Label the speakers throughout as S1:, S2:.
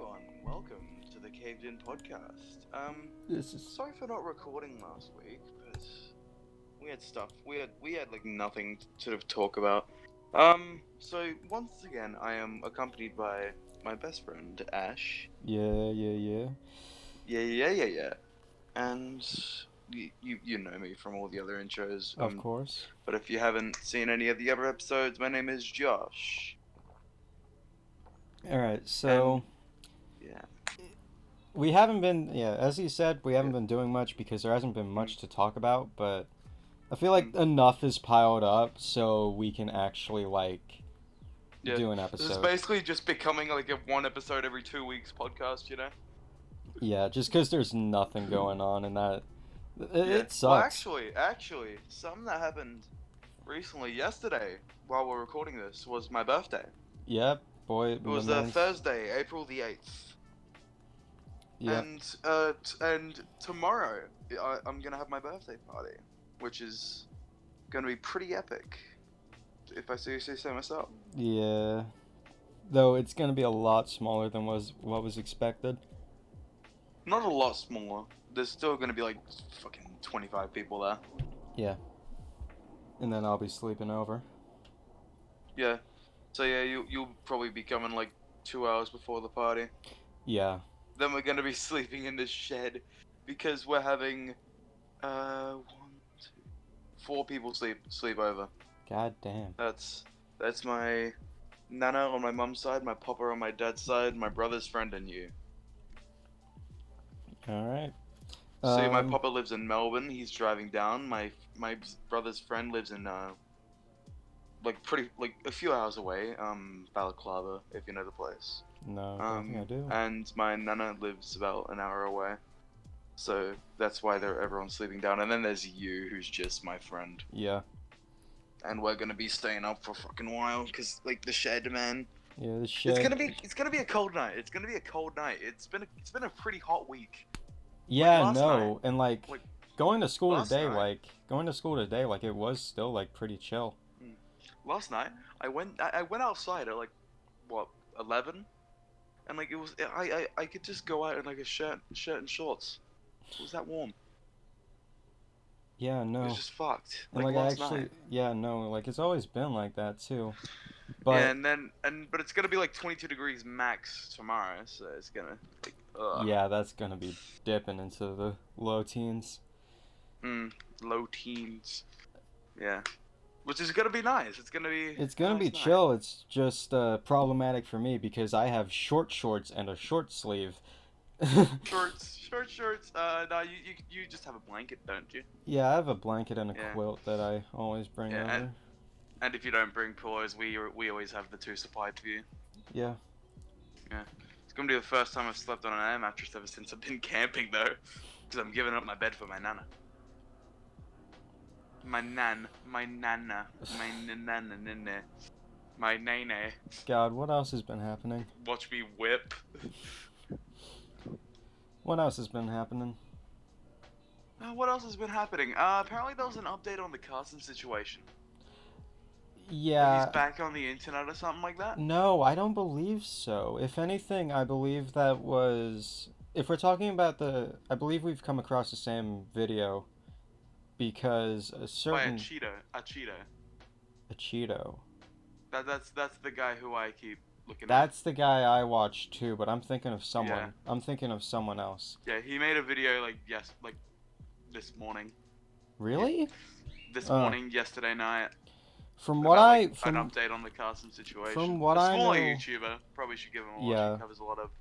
S1: everyone, welcome to the Caved In podcast.
S2: This is
S1: Sorry for not recording last week, but we had stuff. We had like nothing to sort of talk about. So once again, I am accompanied by my best friend Ash.
S2: yeah.
S1: Yeah. And you know me from all the other intros.
S2: Of course.
S1: But if you haven't seen any of the other episodes, my name is Josh.
S2: All right, so
S1: Yeah.
S2: we haven't been, as he said, we haven't been doing much because there hasn't been much to talk about, but I feel like enough is piled up so we can actually do an episode.
S1: This is basically just becoming like a one episode every 2 weeks podcast, you know?
S2: Yeah, just because there's nothing going on and that it sucks.
S1: Well, actually, something that happened recently, yesterday, while we're recording this, was my birthday.
S2: Yep, boy.
S1: It was Thursday, April the 8th.
S2: Yep.
S1: And tomorrow, I'm gonna have my birthday party, which is gonna be pretty epic, if I say so myself.
S2: Yeah. Though it's gonna be a lot smaller than what was expected.
S1: Not a lot smaller. There's still gonna be like fucking 25 people there.
S2: Yeah. And then I'll be sleeping over.
S1: Yeah. So yeah, you'll probably be coming like 2 hours before the party.
S2: Yeah.
S1: Then we're gonna be sleeping in the shed because we're having 4 people sleep over.
S2: God damn.
S1: That's my nana on my mum's side, my papa on my dad's side, my brother's friend, and you.
S2: All right.
S1: See, my papa lives in Melbourne. He's driving down. My brother's friend lives in a few hours away. Balaclava, if you know the place.
S2: No, I don't think I do.
S1: And my nana lives about an hour away. So that's why everyone's sleeping down. And then there's you, who's just my friend.
S2: Yeah.
S1: And we're gonna be staying up for a fucking while, cause like the shed, man.
S2: Yeah, the shed.
S1: It's gonna be a cold night. It's gonna be a cold night. It's been a pretty hot week.
S2: Yeah,
S1: like
S2: no, and going to school
S1: last
S2: today,
S1: night.
S2: it was still pretty chill.
S1: Last night, I went outside at 11, and it was I could just go out in a shirt and shorts. It was that warm.
S2: Yeah, no.
S1: It was just fucked.
S2: And
S1: Last night.
S2: Yeah, no, it's always been like that too. But
S1: yeah, but it's gonna be 22 degrees max tomorrow, so it's gonna
S2: yeah, that's gonna be dipping into the low teens.
S1: Low teens. Yeah. Which is gonna be nice. It's gonna be
S2: be chill. It's just problematic for me because I have short shorts and a short sleeve.
S1: Short shorts. No, you just have a blanket, don't you?
S2: Yeah, I have a blanket and a quilt that I always bring over.
S1: And if you don't bring pillows, we always have the 2 supplied for you.
S2: Yeah.
S1: Yeah. It's gonna be the first time I've slept on an air mattress ever since I've been camping, though, because I'm giving up my bed for my nana. My nana, my nene.
S2: God, what else has been happening?
S1: Watch me whip.
S2: What else has been happening?
S1: What else has been happening? Apparently there was an update on the Carson situation.
S2: Yeah.
S1: He's back on the internet or something like that?
S2: No, I don't believe so. If anything, I believe that was... If we're talking about I believe we've come across the same video because a certain...
S1: By a Cheeto.
S2: A Cheeto.
S1: That's the guy who I keep looking at.
S2: That's the guy I watched too, but I'm thinking of someone.
S1: Yeah.
S2: I'm thinking of someone else.
S1: Yeah, he made a video this morning.
S2: Really?
S1: This morning, yesterday night.
S2: From
S1: an update on the Carson situation.
S2: From what I know,
S1: smaller YouTuber. Probably should give him a watch.
S2: Yeah.
S1: He covers a lot of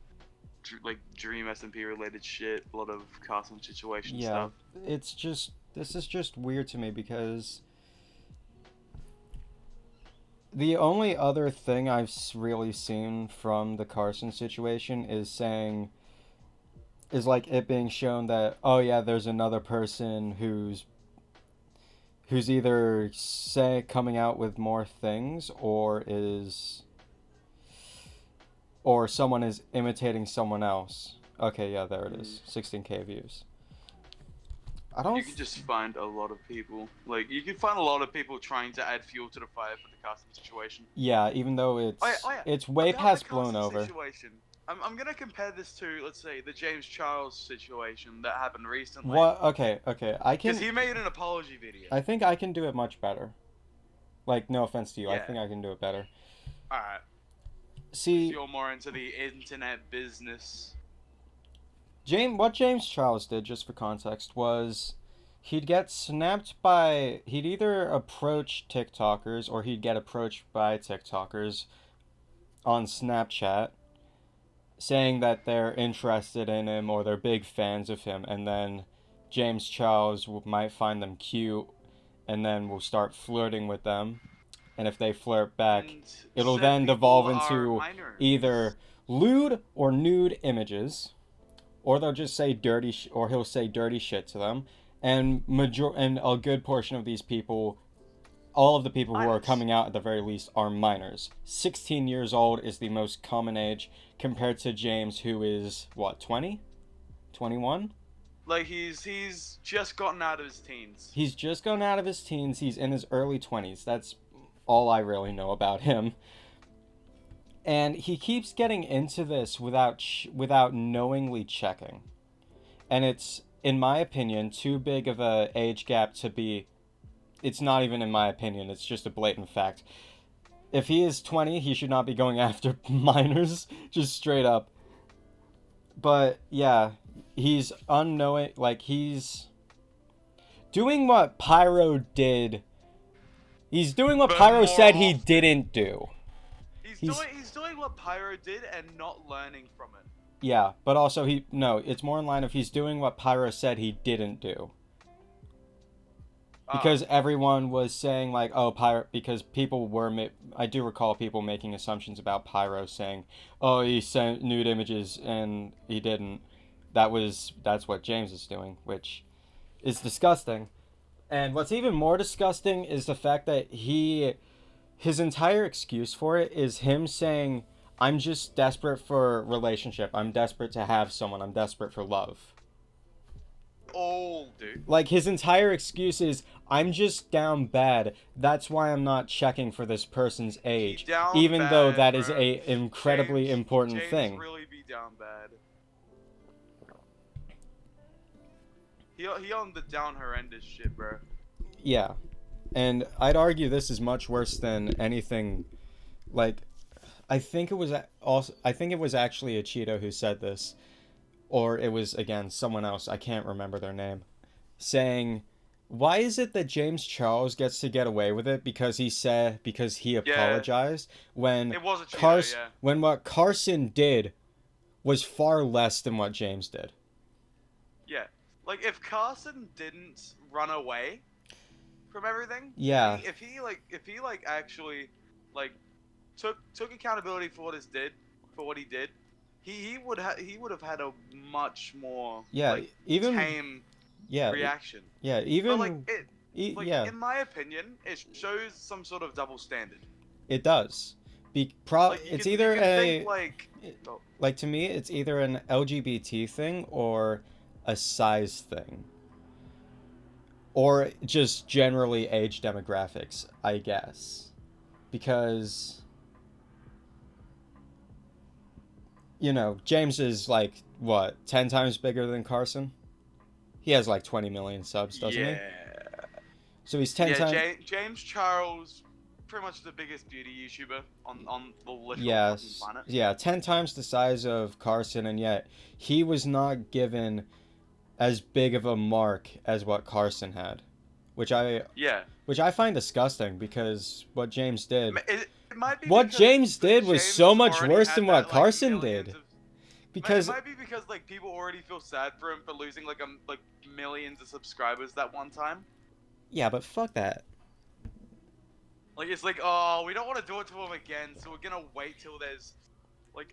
S1: Dream SMP related shit, a lot of Carson situation
S2: yeah,
S1: stuff.
S2: This is just weird to me because the only other thing I've really seen from the Carson situation is it being shown that, oh yeah, there's another person who's either coming out with more things or someone is imitating someone else. Okay, yeah, there it is. 16K views.
S1: You can just find a lot of people. You can find a lot of people trying to add fuel to the fire for the Carson situation.
S2: Yeah, even though it's way past blown over.
S1: Situation. I'm gonna compare this to, let's say, the James Charles situation that happened recently.
S2: What? Okay, I
S1: Because
S2: can.
S1: he made an apology video.
S2: I think I can do it much better. Like, no offense to you, I
S1: Yeah.
S2: think I can do it better.
S1: Alright. Because
S2: See,
S1: you're more into the internet business.
S2: What James Charles did, just for context, was he'd either approach TikTokers or he'd get approached by TikTokers on Snapchat saying that they're interested in him or they're big fans of him, and then James Charles might find them cute and then will start flirting with them. And if they flirt back,
S1: And
S2: it'll
S1: said
S2: then
S1: people
S2: devolve
S1: are
S2: into
S1: minors.
S2: either lewd or nude images, or they'll just say or he'll say dirty shit to them. And a good portion of these people, all of the people who are
S1: Minors.
S2: coming out at the very least, are minors. 16 years old is the most common age, compared to James, who is what, 20, 21?
S1: Like he's just gotten out of his teens.
S2: He's just gone out of his teens. He's in his early 20s. That's all I really know about him. And he keeps getting into this without knowingly checking. And it's, in my opinion, too big of a age gap to be. It's not even in my opinion, it's just a blatant fact. If he is 20, he should not be going after minors, just straight up. But yeah, he's unknowing, like, he's doing what Pyro did. He's doing what
S1: But
S2: Pyro
S1: more
S2: said he
S1: often.
S2: didn't do.
S1: He's doing what Pyro did and not learning from it.
S2: Yeah, but also it's more in line of he's doing what Pyro said he didn't do. Because everyone was saying, like, oh, Pyro, because people were, I do recall people making assumptions about Pyro saying, oh, he sent nude images and he didn't. That's what James is doing, which is disgusting. And what's even more disgusting is the fact that his entire excuse for it is him saying, I'm just desperate for a relationship. I'm desperate to have someone. I'm desperate for love.
S1: All, dude.
S2: Like, his entire excuse is, I'm just down bad. That's why I'm not checking for this person's age. Even
S1: Bad,
S2: though that
S1: bro.
S2: is a incredibly important
S1: James
S2: thing.
S1: really be down bad. He on the down horrendous shit, bro.
S2: Yeah. And I'd argue this is much worse than anything. Like, I think it was actually a Cheeto who said this, or it was, again, someone else, I can't remember their name, saying, why is it that James Charles gets to get away with it because he apologized, when
S1: it was a Cheeto, yeah.
S2: when what Carson did was far less than what James did.
S1: Yeah. Like, if Carson didn't run away from everything,
S2: yeah,
S1: if he actually took accountability for what he did, he would have had a much more tame reaction.
S2: Yeah, even
S1: but in my opinion, it shows some sort of double standard.
S2: It does. It's either to me, it's either an LGBT thing or a size thing. Or just generally age demographics, I guess. Because, James is, 10 times bigger than Carson? He has, 20 million subs, doesn't he? So he's 10 times...
S1: James Charles, pretty much the biggest beauty YouTuber on the literal planet.
S2: Yeah, 10 times the size of Carson, and yet he was not given as big of a mark as what Carson had, which I find disgusting, because what James did was so much worse than what Carson did. Because
S1: it might be because people already feel sad for him for losing millions of subscribers that one time.
S2: Yeah, but fuck that.
S1: It's oh, we don't want to do it to him again, so we're gonna wait till there's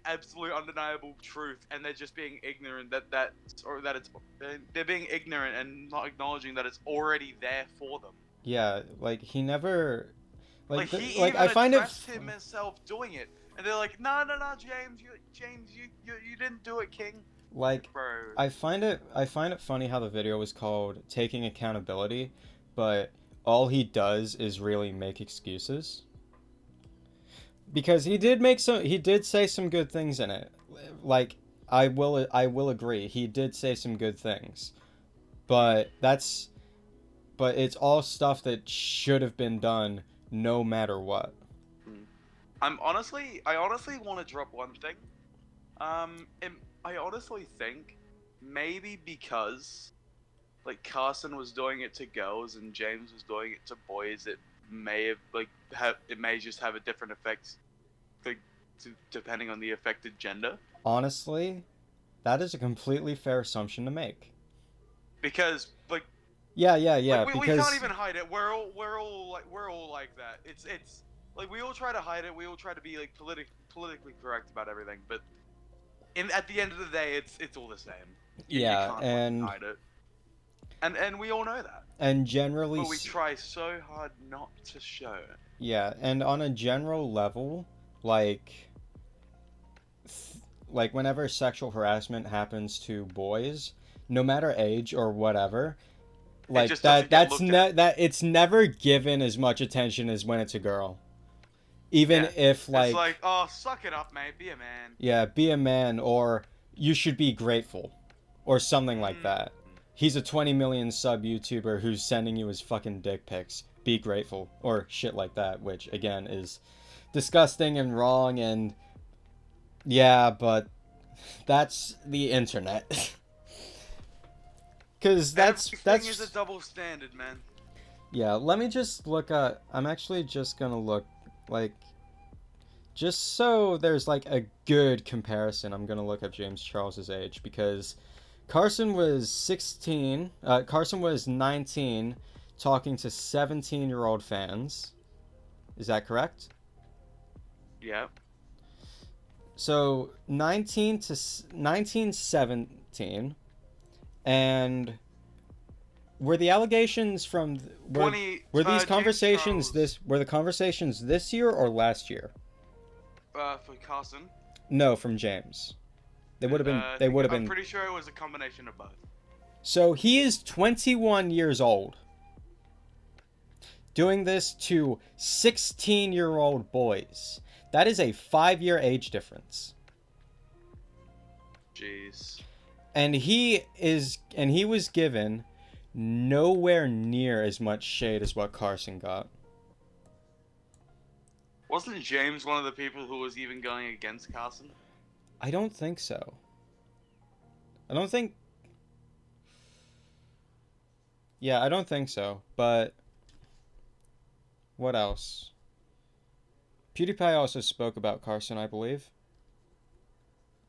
S1: absolute undeniable truth, and they're just being ignorant they're being ignorant and not acknowledging that it's already there for them.
S2: Yeah, he never
S1: he even
S2: I find
S1: addressed himself doing it, and they're like, no, James, you didn't do it, King. Bro.
S2: I find it funny how the video was called Taking Accountability, but all he does is really make excuses. Because he did say some good things in it. like I will agree. He did say some good things, but it's all stuff that should have been done no matter what.
S1: Mm. I honestly want to drop one thing. I honestly think maybe because like Carson was doing it to girls and James was doing it to boys, it may have it may just have a different effect, like, depending on the affected gender.
S2: Honestly, that is a completely fair assumption to make.
S1: Because
S2: Yeah,
S1: we can't
S2: because
S1: even hide it. We're all like that. It's like we all try to hide it. We all try to be like politically correct about everything, but at the end of the day, it's all the same. You
S2: yeah,
S1: can't fucking
S2: and
S1: hide it, and we all know that.
S2: generally
S1: But we try so hard not to show it.
S2: yeah, and on a general level, like whenever sexual harassment happens to boys, no matter age or whatever,
S1: It
S2: like
S1: just doesn't get looked at.
S2: that it's never given as much attention as when it's a girl. Even
S1: Yeah.
S2: if
S1: It's like, oh, suck it up, mate. Be a man.
S2: yeah, be a man, or you should be grateful, or something like that. He's a 20 million sub YouTuber who's sending you his fucking dick pics. Be grateful, or shit like that, which again is disgusting and wrong, and yeah, but that's the internet. Because
S1: Everything is a double standard, man.
S2: yeah. Let me just look at. I'm actually just gonna look like. Just so there's like a good comparison, I'm gonna look up James Charles's age because Carson was 16. Carson was 19, talking to 17-year-old fans. Is that correct?
S1: Yeah.
S2: So 1917, and were the allegations from were these conversations were the conversations this year or last year?
S1: For Carson.
S2: No, from James. They would have been.
S1: I'm pretty sure it was a combination of both.
S2: So he is 21 years old, doing this to 16-year-old boys. That is a 5-year age difference.
S1: Jeez.
S2: And he was given nowhere near as much shade as what Carson got.
S1: Wasn't James one of the people who was even going against Carson?
S2: I don't think so. I don't think. Yeah, I don't think so. But what else? PewDiePie also spoke about Carson, I believe.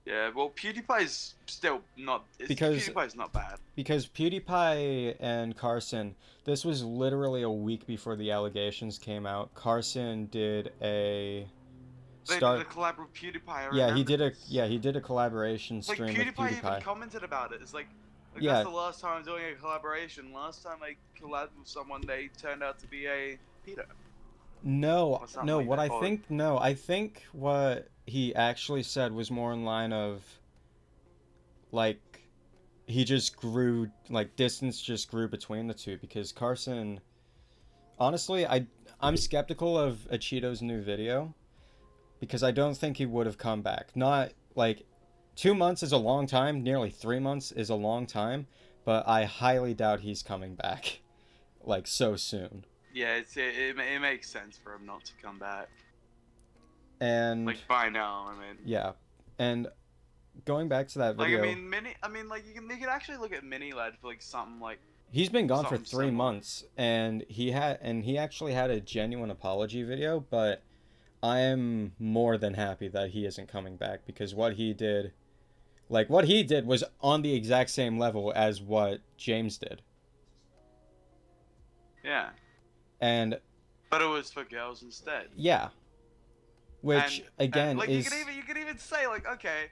S1: Yeah, well, PewDiePie's still not. PewDiePie's not bad.
S2: Because PewDiePie and Carson, this was literally a week before the allegations came out. Carson did a.
S1: They did a collab with PewDiePie.
S2: He did a collaboration stream with PewDiePie.
S1: Even commented about it. It's like
S2: yeah.
S1: That's the last time I'm doing a collaboration. Last time I collabed with someone, they turned out to be a pedo.
S2: No. I think what he actually said was more in line of, like, he just grew, like, distance just grew between the two, because Carson, honestly, I'm skeptical of Cheeto's new video, because I don't think he would have come back. Not, like, 2 months is a long time, nearly 3 months is a long time, but I highly doubt he's coming back, like, so soon.
S1: Yeah, it makes sense for him not to come back.
S2: And
S1: like by now, I mean.
S2: Yeah, and going back to that video.
S1: Like you can actually look at Mini Lad for like something like.
S2: He's been gone for 3 months, and he actually had a genuine apology video, but I am more than happy that he isn't coming back, because what he did was on the exact same level as what James did.
S1: Yeah. But it was for girls instead.
S2: Yeah. Which again
S1: like,
S2: is
S1: you could even say like, okay,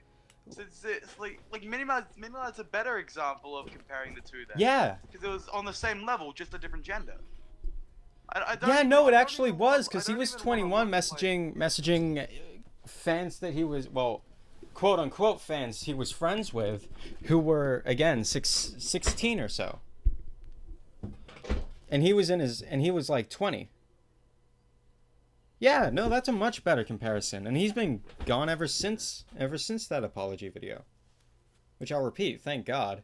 S1: since it's like Mini Lad's a better example of comparing the two then.
S2: Yeah.
S1: Because it was on the same level, just a different gender.
S2: It actually was, because he was 21 messaging fans that he was, well, quote unquote fans he was friends with, who were again 16 or so. And he was like 20. Yeah, no, that's a much better comparison. And he's been gone ever since that apology video, which I'll repeat, thank God.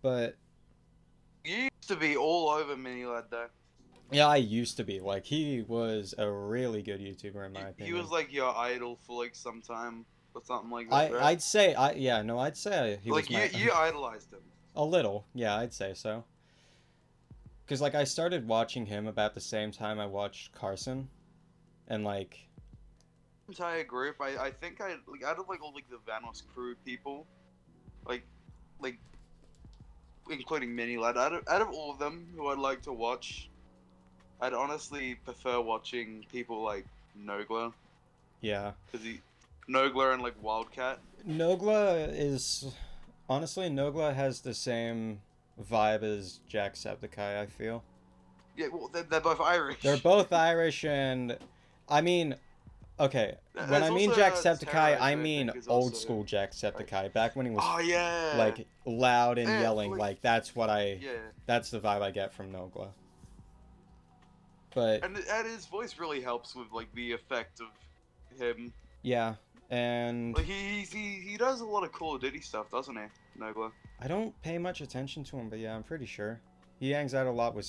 S2: But
S1: You used to be all over Mini Lad though.
S2: yeah, I used to be like he was a really good YouTuber in my
S1: He was
S2: opinion.
S1: like your idol for like some time or something like that,
S2: I
S1: right?
S2: I'd say I yeah, no, I'd say he was
S1: Like you
S2: my
S1: you idolized him.
S2: a little. Yeah, I'd say so. Cuz like I started watching him about the same time I watched Carson and like
S1: Entire group, I think I like out of like all like the Vanos crew people, like like including Mini Lad, out of all of them who I'd like to watch, I'd honestly prefer watching people like Nogla,
S2: yeah.
S1: because he Nogla and like Wildcat.
S2: Nogla is honestly Nogla has the same vibe as Jacksepticeye, I feel.
S1: Yeah, well, they're both
S2: They're
S1: Irish.
S2: both Irish and I mean, okay, when
S1: There's
S2: I mean
S1: also
S2: Jacksepticeye,
S1: Terrors,
S2: I
S1: who I
S2: mean
S1: think is
S2: old
S1: also
S2: school
S1: like,
S2: Jacksepticeye, back when he was
S1: oh yeah,
S2: like loud and
S1: yeah,
S2: yelling,
S1: like
S2: like
S1: yeah,
S2: that's the vibe I get from Nogla. But
S1: and his voice really helps with like the effect of him.
S2: yeah, and
S1: Like he does a lot of Call of Duty stuff, doesn't he, Nogla?
S2: I don't pay much attention to him, but yeah, I'm pretty sure he hangs out a lot with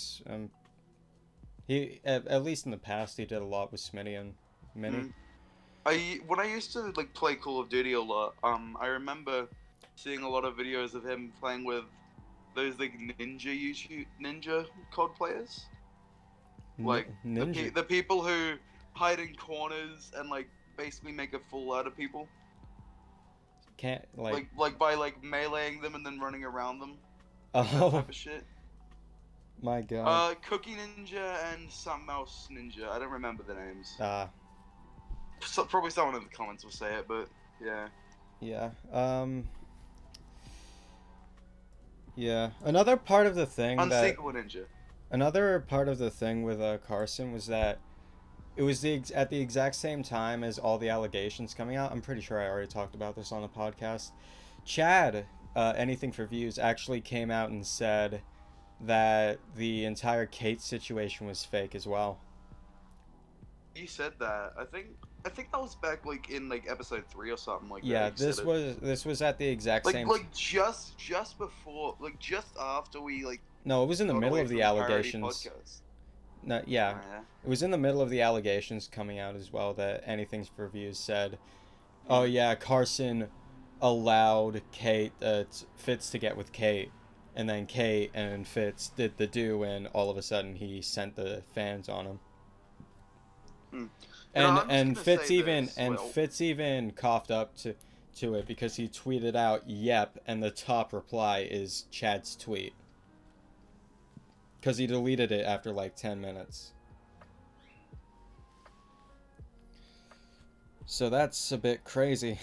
S2: he at least in the past he did a lot with Smitty and Minnie.
S1: Mm. I when I used to like play Call of Duty a lot, I remember seeing a lot of videos of him playing with those like ninja COD players, like
S2: Ninja
S1: the people who hide in corners and like basically make a fool out of people,
S2: can't like
S1: like by like meleeing them and then running around them, like that
S2: oh
S1: type of shit.
S2: my god.
S1: Cookie Ninja and some else Ninja. I don't remember the names.
S2: Ah,
S1: So, probably someone in the comments will say it, but yeah.
S2: yeah. Yeah.
S1: Unsequel Ninja.
S2: Another part of the thing with Carson was that it was at the exact same time as all the allegations coming out. I'm pretty sure I already talked about this on the podcast. Chad, anything for views, actually came out and said that the entire Kate situation was fake as well.
S1: He said that. I think that was back like in like episode 3 or something like
S2: Yeah,
S1: that. He said it.
S2: this was at the exact same.
S1: Like just before, like just after we like
S2: No, it was in the
S1: got
S2: middle
S1: away
S2: of the
S1: from the parody
S2: allegations.
S1: podcast.
S2: No,
S1: Oh,
S2: yeah,
S1: yeah.
S2: it was in the middle of the allegations coming out as well that anything's for views said, oh
S1: Mm.
S2: yeah, Carson allowed Fitz to get with Kate, and then Kate and Fitz did the do, and all of a sudden he sent the fans on him.
S1: Mm.
S2: And
S1: I'm just gonna say this.
S2: Fitz even coughed up to it because he tweeted out "Yep," and the top reply is Chad's tweet because he deleted it after like 10 minutes. So that's a bit crazy.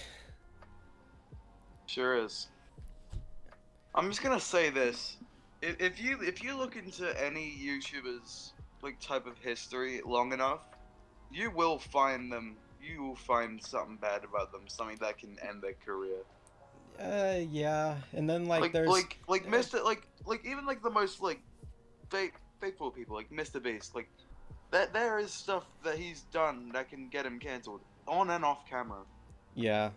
S1: Sure is. I'm just gonna say this. If you look into any YouTubers like type of history long enough, you will find them. You will find something bad about them, something that can end their career.
S2: Yeah, and then like
S1: Like
S2: there's
S1: like Mr. Like even like the most like faithful people like Mr. Beast. Like that there is stuff that he's done that can get him cancelled on and off camera.
S2: yeah.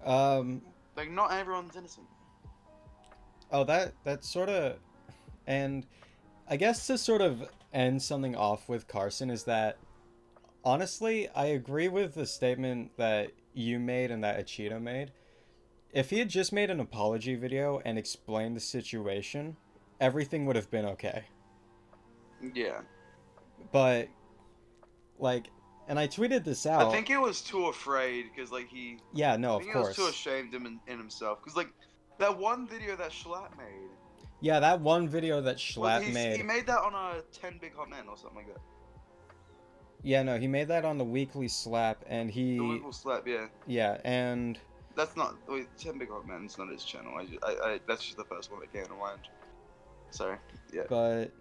S2: Um.
S1: Like not everyone's innocent.
S2: Oh, that sort of, and I guess to sort of end something off with Carson is that honestly, I agree with the statement that you made and that Achito made. If he had just made an apology video and explained the situation, everything would have been okay.
S1: Yeah.
S2: But like, and I tweeted this
S1: I
S2: out.
S1: think he was too afraid because like he.
S2: Yeah, no,
S1: I
S2: of
S1: think he was too
S2: course.
S1: ashamed in himself because like that one video that Schlatt made.
S2: Yeah, that one video that
S1: Well,
S2: Schlatt made.
S1: he made that on a 10 Big Hot Men or something like that.
S2: Yeah, no, he made that on the weekly slap, and
S1: The
S2: he.
S1: Wiggle Slap, yeah.
S2: Yeah, and.
S1: That's not wait, 10 Big Hot Men's not his channel. I that's just the first one that came to mind. Sorry. Yeah.
S2: But.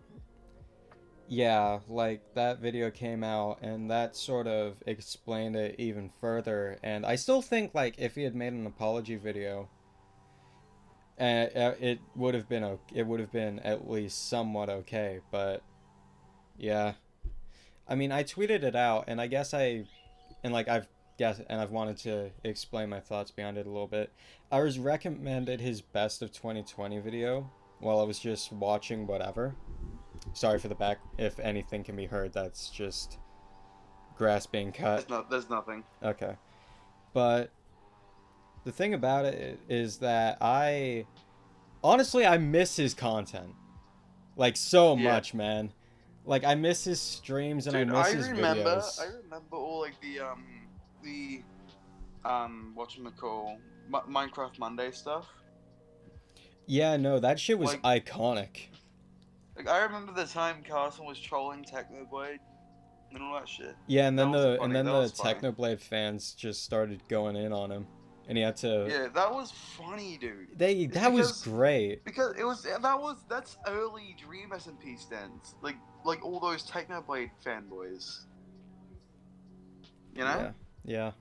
S2: Yeah, like that video came out, and that sort of explained it even further. And I still think, like, if he had made an apology video, it would have been at least somewhat okay. But yeah, I mean, I tweeted it out, and I guess I've wanted to explain my thoughts behind it a little bit. I was recommended his best of 2020 video while I was just watching whatever. Sorry for the back. If anything can be heard, that's just grass being cut.
S1: There's nothing.
S2: Okay. But the thing about it is that honestly, I miss his content. Like, so much, man. Like, I miss his streams and
S1: Dude,
S2: I miss his videos.
S1: I remember all like the whatchamacall, Minecraft Monday stuff.
S2: Yeah, no, that shit was
S1: Like-
S2: iconic.
S1: Like, I remember the time Carson was trolling Technoblade and all that shit.
S2: Yeah, and then
S1: That was funny.
S2: Technoblade fans just started going in on him, and he had to.
S1: Yeah, that was funny, dude.
S2: That was great.
S1: Because that's early Dream SMP stands. Like all those Technoblade fanboys. You know?
S2: Yeah.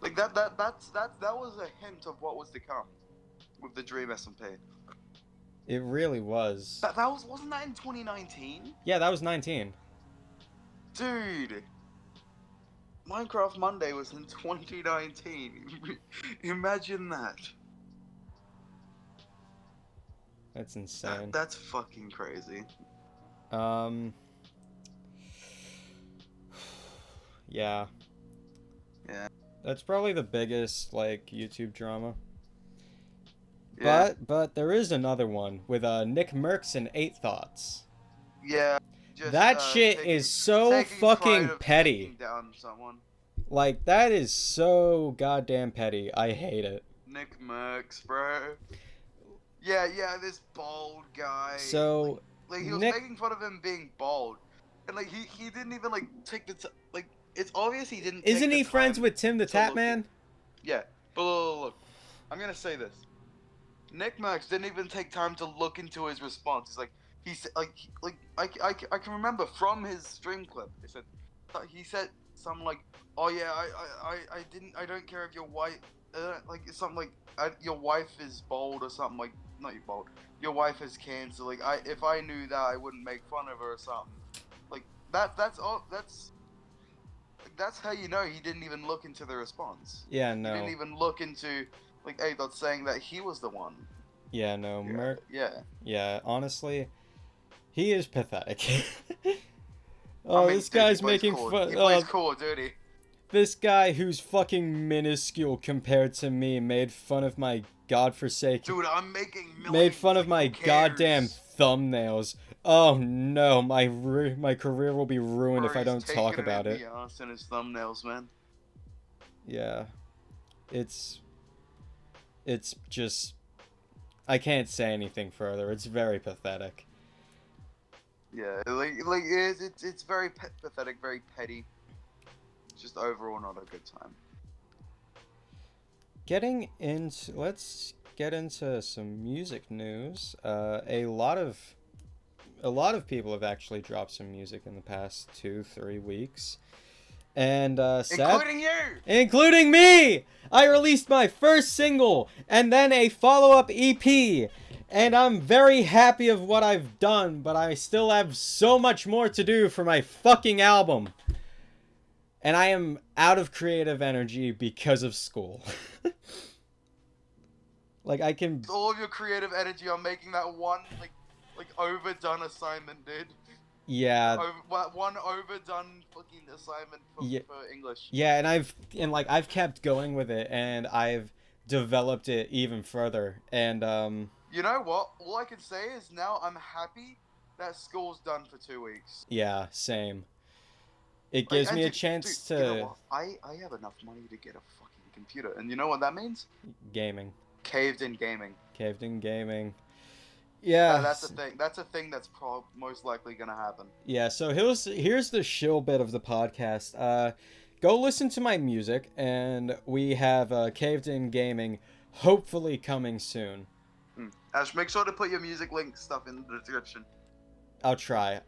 S1: Like that was a hint of what was to come with the Dream SMP.
S2: It really was.
S1: Wasn't that in 2019?
S2: Yeah, that was 19.
S1: Dude. Minecraft Monday was in 2019. Imagine that.
S2: That's insane.
S1: That's fucking crazy.
S2: Yeah.
S1: Yeah.
S2: That's probably the biggest like YouTube drama.
S1: Yeah.
S2: But there is another one with Nick Merckx and 8 Thoughts.
S1: Yeah. Just,
S2: That shit is so
S1: taking
S2: fucking
S1: pride of
S2: petty.
S1: taking down someone.
S2: Like, that is so goddamn petty. I hate it.
S1: Nick Merckx, bro. Yeah, this bald guy.
S2: So,
S1: like he was
S2: Nick-
S1: making fun of him being bald, and like he didn't even like take the like. It's obvious he didn't.
S2: Isn't
S1: take the
S2: he friends
S1: time
S2: with Tim the
S1: to
S2: Tap
S1: look
S2: Man?
S1: Yeah, but look, I'm gonna say this. Nick Merckx didn't even take time to look into his response. He's like, I can remember from his stream clip. He said something like, oh yeah, I don't care if your wife, like something like, your wife is bald or something like, not you bald, your wife has cancer. Like if I knew that, I wouldn't make fun of her or something. Like that's how you know he didn't even look into the response.
S2: Yeah, no.
S1: He didn't even look into like A-Dot saying that he was the one.
S2: Yeah, no. Merck.
S1: Yeah.
S2: Yeah, honestly, he is pathetic. Oh,
S1: I mean,
S2: this
S1: dude,
S2: guy's
S1: he plays
S2: making
S1: cool.
S2: fun.
S1: He plays Call of Duty.
S2: This guy who's fucking minuscule compared to me made fun of my godforsaken.
S1: Dude, I'm making millions.
S2: Made fun of my
S1: who cares?
S2: goddamn thumbnails. Oh no, my career will be ruined
S1: Bro,
S2: if I don't
S1: he's
S2: talk
S1: taking
S2: about
S1: in
S2: it.
S1: the ass in his thumbnails, man.
S2: Yeah, it's just, I can't say anything further. It's very pathetic.
S1: Yeah, it's very pathetic, very petty. Just overall not a good time.
S2: Let's get into some music news. A lot of people have actually dropped some music in the past 2-3 weeks. And
S1: Including you!
S2: Including me! I released my first single and then a follow-up EP. And I'm very happy of what I've done, but I still have so much more to do for my fucking album. And I am out of creative energy because of school. Like, I can...
S1: All of your creative energy on making that one, like overdone assignment, dude.
S2: Yeah.
S1: One overdone fucking assignment for English.
S2: Yeah, and I've kept going with it, and I've developed it even further. And,
S1: You know what? All I can say is now I'm happy that school's done for 2 weeks.
S2: Yeah, same. It gives me a chance to...
S1: You know what? I have enough money to get a fucking computer. And you know what that means?
S2: Gaming.
S1: Caved in gaming.
S2: Caved in gaming. Yeah.
S1: That's a thing. That's a thing that's most likely gonna happen.
S2: Yeah, so here's the shill bit of the podcast. Go listen to my music, and we have Caved in Gaming hopefully coming soon.
S1: Ash, make sure to put your music link stuff in the description.
S2: I'll try.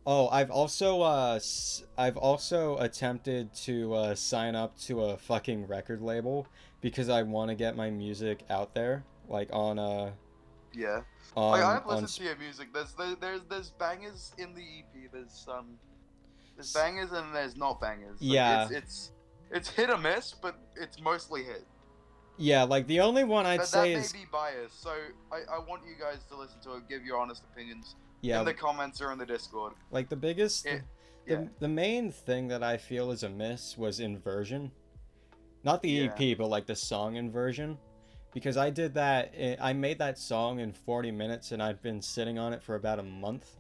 S2: Oh, I've also attempted to sign up to a fucking record label because I want to get my music out there, like on
S1: Yeah. Like, I've listened to your music. There's bangers in the EP. There's There's bangers and there's not bangers. Like,
S2: Yeah.
S1: it's hit or miss, but it's mostly hit.
S2: Yeah, like the only one I'd
S1: But
S2: say
S1: that
S2: is
S1: may be biased, so I want you guys to listen to it, give your honest opinions
S2: yeah,
S1: in the comments or in the Discord.
S2: like the biggest,
S1: Yeah,
S2: the main thing that I feel is a miss was inversion, not the
S1: Yeah.
S2: EP, but like the song inversion, because I did that. I made that song in 40 minutes, and I'd been sitting on it for about a month.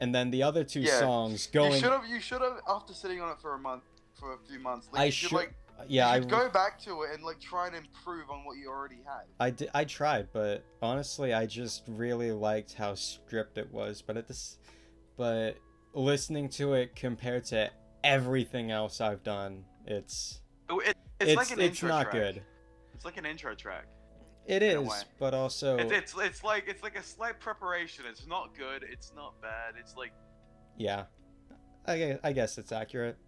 S2: And then the other two
S1: yeah.
S2: songs going.
S1: You should have after sitting on it for a few months. Like,
S2: I
S1: you should
S2: should.
S1: like
S2: Yeah,
S1: you should go back to it and like try and improve on what you already had.
S2: I tried, but honestly, I just really liked how stripped it was. But listening to it compared to everything else I've done, it's
S1: Like an
S2: it's
S1: intro
S2: not
S1: track.
S2: good.
S1: It's like an intro track.
S2: It
S1: in a
S2: is,
S1: way.
S2: but also
S1: It's like a slight preparation. It's not good. It's not bad. It's like
S2: yeah, I guess it's accurate.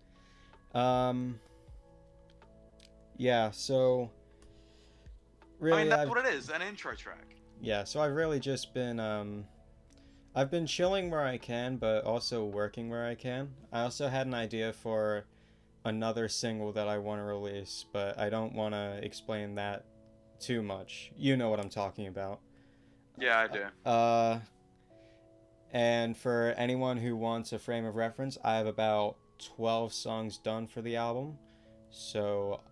S2: Yeah, so really,
S1: I mean, that's what it is, an intro track.
S2: Yeah, so I've really just been I've been chilling where I can, but also working where I can. I also had an idea for another single that I want to release, but I don't want to explain that too much. You know what I'm talking about.
S1: Yeah, I do.
S2: And for anyone who wants a frame of reference, I have about 12 songs done for the album. So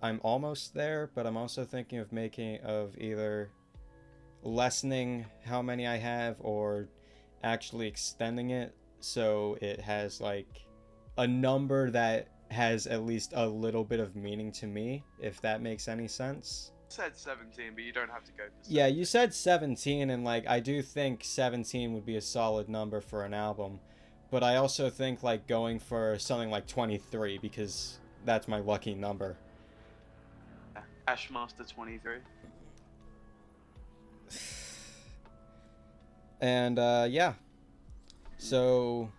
S2: I'm almost there, but I'm also thinking of either lessening how many I have or actually extending it so it has like a number that has at least a little bit of meaning to me, if that makes any sense.
S1: Said 17, but you don't have to go for 17.
S2: Yeah, you said 17, and like I do think 17 would be a solid number for an album, but I also think like going for something like 23 because that's my lucky number.
S1: Ashmaster 23.
S2: And yeah, so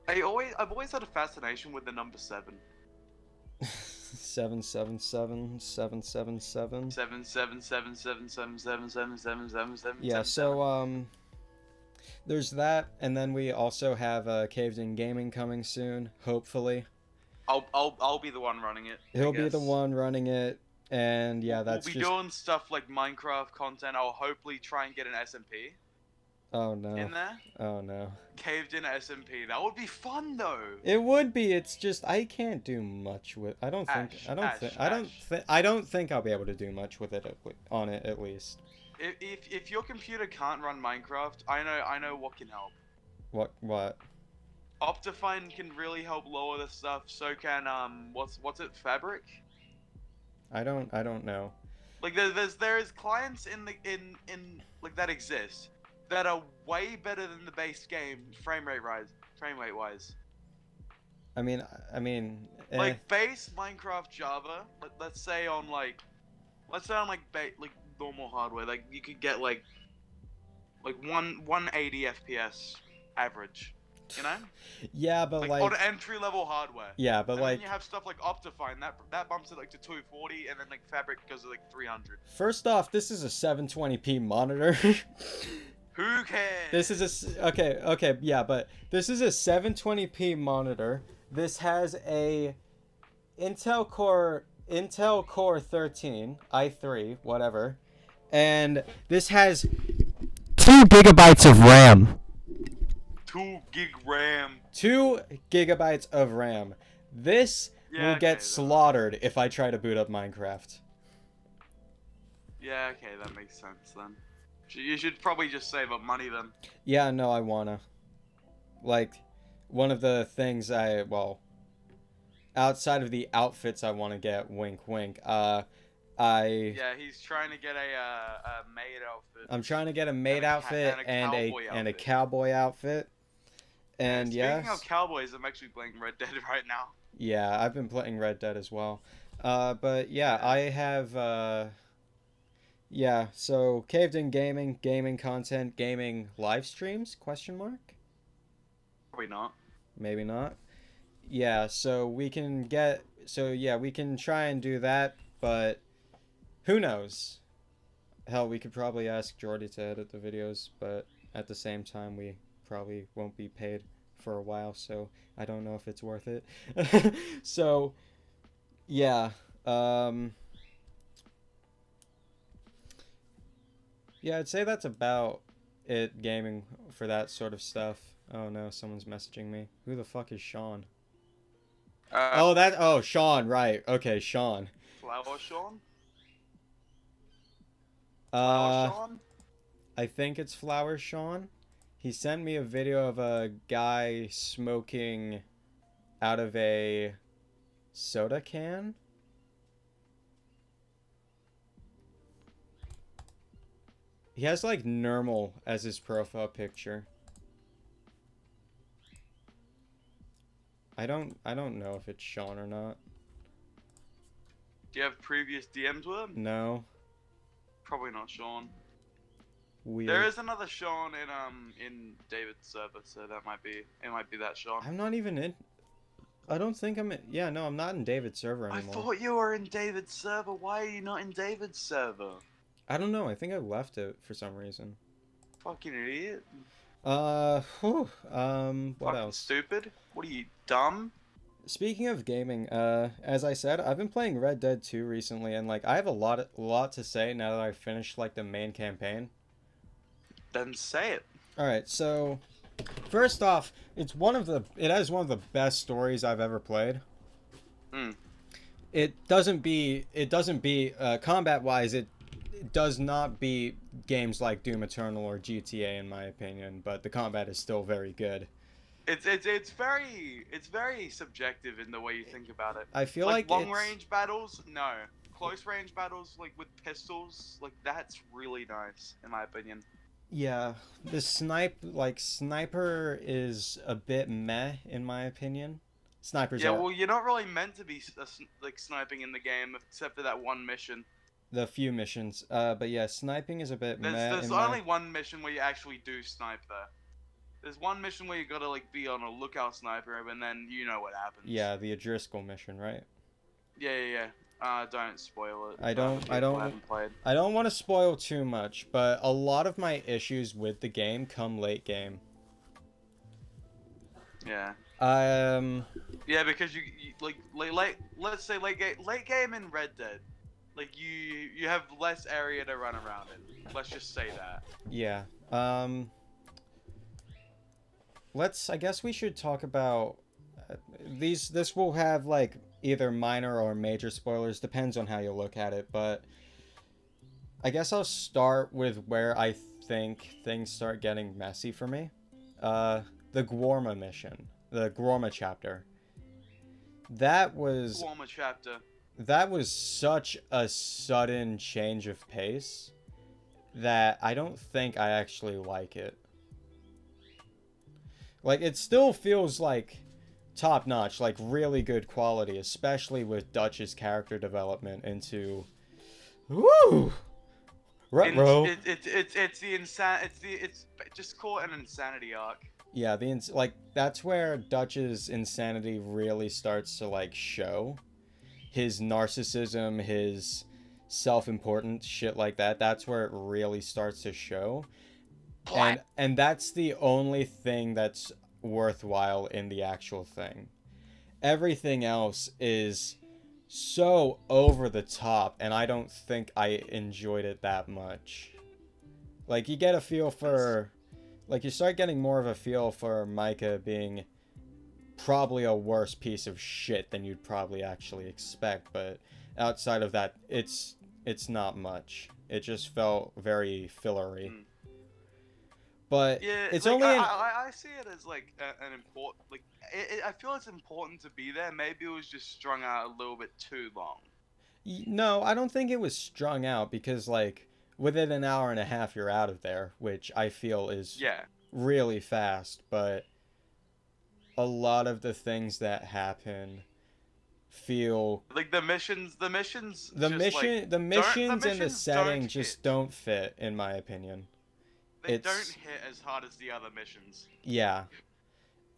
S1: I've always had a fascination with the number 7.
S2: 777 777
S1: 77777777777.
S2: Yeah, so there's that, and then we also have Caved In Gaming coming soon, hopefully.
S1: I'll be the one running it.
S2: He'll be the one running it, and yeah,
S1: we'll be doing stuff like Minecraft content. I'll hopefully try and get an SMP.
S2: Oh no.
S1: In there?
S2: Oh no.
S1: Caved In SMP. That would be fun though.
S2: It would be. It's just I can't do much with. I don't think I'll be able to do much with it on it at least.
S1: If your computer can't run Minecraft, I know what can help.
S2: What?
S1: Optifine can really help lower the stuff. So can what's it? Fabric?
S2: I don't know.
S1: Like there's clients in like that exist that are way better than the base game frame rate wise.
S2: I mean,
S1: like base Minecraft Java. Let's say on like normal hardware, like you could get like 180 FPS average. You know?
S2: Yeah, but like
S1: on entry level hardware.
S2: Yeah, but
S1: and
S2: like
S1: then you have stuff like Optifine that bumps it like to 240, and then like Fabric goes to like 300.
S2: First off, this is a 720p monitor.
S1: Who cares?
S2: This is okay, yeah, but this is a 720p monitor. This has a Intel Core 13 i3, whatever, and this has 2 gigabytes of RAM.
S1: 2 gig RAM.
S2: 2 gigabytes of RAM. This will get slaughtered if I try to boot up Minecraft.
S1: Yeah, okay, that makes sense then. You should probably just save up money then.
S2: Yeah, no, I wanna. Like, one of the things outside of the outfits I want to get, wink wink,
S1: Yeah, he's trying to get a maid outfit.
S2: I'm trying to get a maid outfit and a cowboy outfit. And
S1: speaking of cowboys, I'm actually playing Red Dead right now.
S2: Yeah, I've been playing Red Dead as well. But yeah, I have yeah, so Caved In Gaming, gaming content, gaming live streams, question mark?
S1: Probably not.
S2: Maybe not. Yeah, so we can try and do that, but who knows? Hell, we could probably ask Jordy to edit the videos, but at the same time, we probably won't be paid for a while, so I don't know if it's worth it. So yeah, um, yeah, I'd say that's about it gaming for that sort of stuff. Oh no, someone's messaging me. Who the fuck is Sean?
S1: Uh,
S2: Oh, Sean, right. Okay, Sean.
S1: Flower Sean? Flower
S2: Uh,
S1: Sean?
S2: I think it's Flower Sean. He sent me a video of a guy smoking out of a soda can. He has like normal as his profile picture. I don't know if it's Sean or not.
S1: Do you have previous DMs with him?
S2: No.
S1: Probably not Sean.
S2: Weird.
S1: There is another Sean in David's server, so that might be that Sean.
S2: I'm not even in. I don't think I'm in. Yeah, no, I'm not in David's server
S1: I
S2: anymore.
S1: thought you were in David's server. Why are you not in David's server?
S2: I don't know. I think I left it for some reason.
S1: Fucking idiot.
S2: What
S1: Fucking
S2: else?
S1: stupid. What are you, dumb?
S2: Speaking of gaming, as I said, I've been playing Red Dead 2 recently, and like I have a lot to say now that I've finished like the main campaign.
S1: Then say it.
S2: All right, so first off, it has one of the best stories I've ever played.
S1: Mm.
S2: It doesn't be combat wise, it does not beat games like Doom Eternal or GTA in my opinion, but the combat is still very good.
S1: It's very subjective in the way you think about it.
S2: I feel
S1: Like
S2: like
S1: long
S2: it's,
S1: range battles, no. Close range battles, like with pistols, like that's really nice in my opinion.
S2: yeah, the sniper is a bit meh in my opinion. Snipers
S1: Yeah,
S2: are
S1: well, you're not really meant to be like sniping in the game except for that one mission.
S2: the few missions, but yeah, sniping is a bit meh
S1: There's
S2: in
S1: only
S2: my.
S1: one mission where you actually do snipe there. There's one mission where you gotta like be on a lookout sniper, and then you know what happens.
S2: Yeah, the O'Driscoll mission, right?
S1: Yeah. Don't spoil it.
S2: I don't
S1: I haven't played.
S2: I don't want to spoil too much, but a lot of my issues with the game come late game.
S1: Yeah.
S2: Um,
S1: Yeah, because you like let's say late game in Red Dead, like you have less area to run around in. Let's just say that.
S2: yeah. I guess we should talk about this will have like either minor or major spoilers, depends on how you look at it, but I guess I'll start with where I think things start getting messy for me. The Gwarma mission, the Gwarma chapter. That was
S1: Guarma chapter.
S2: that was such a sudden change of pace that I don't think I actually like it. Like it still feels like top notch, like really good quality, especially with Dutch's character development into woo. Retro.
S1: It's just call it an insanity arc.
S2: Yeah, like that's where Dutch's insanity really starts to like show. His narcissism, his self-importance, shit like that. That's where it really starts to show. And that's the only thing that's worthwhile in the actual thing. Everything else is so over the top, and I don't think I enjoyed it that much. Like you get a feel for, like you start getting more of a feel for Micah being probably a worse piece of shit than you'd probably actually expect, but outside of that, it's not much. It just felt very fillery.
S1: Mm.
S2: But
S1: Yeah,
S2: it's
S1: like,
S2: only
S1: I see it as like an important like I feel it's important to be there. Maybe it was just strung out a little bit too long.
S2: No, I don't think it was strung out because like within an hour and a half you're out of there, which I feel is
S1: Yeah.
S2: really fast, but a lot of the things that happen feel
S1: Like the missions
S2: the
S1: just,
S2: mission
S1: like,
S2: the missions and the
S1: missions
S2: setting
S1: don't
S2: just
S1: hit.
S2: don't fit in my opinion.
S1: They
S2: It's
S1: don't hit as hard as the other missions.
S2: yeah.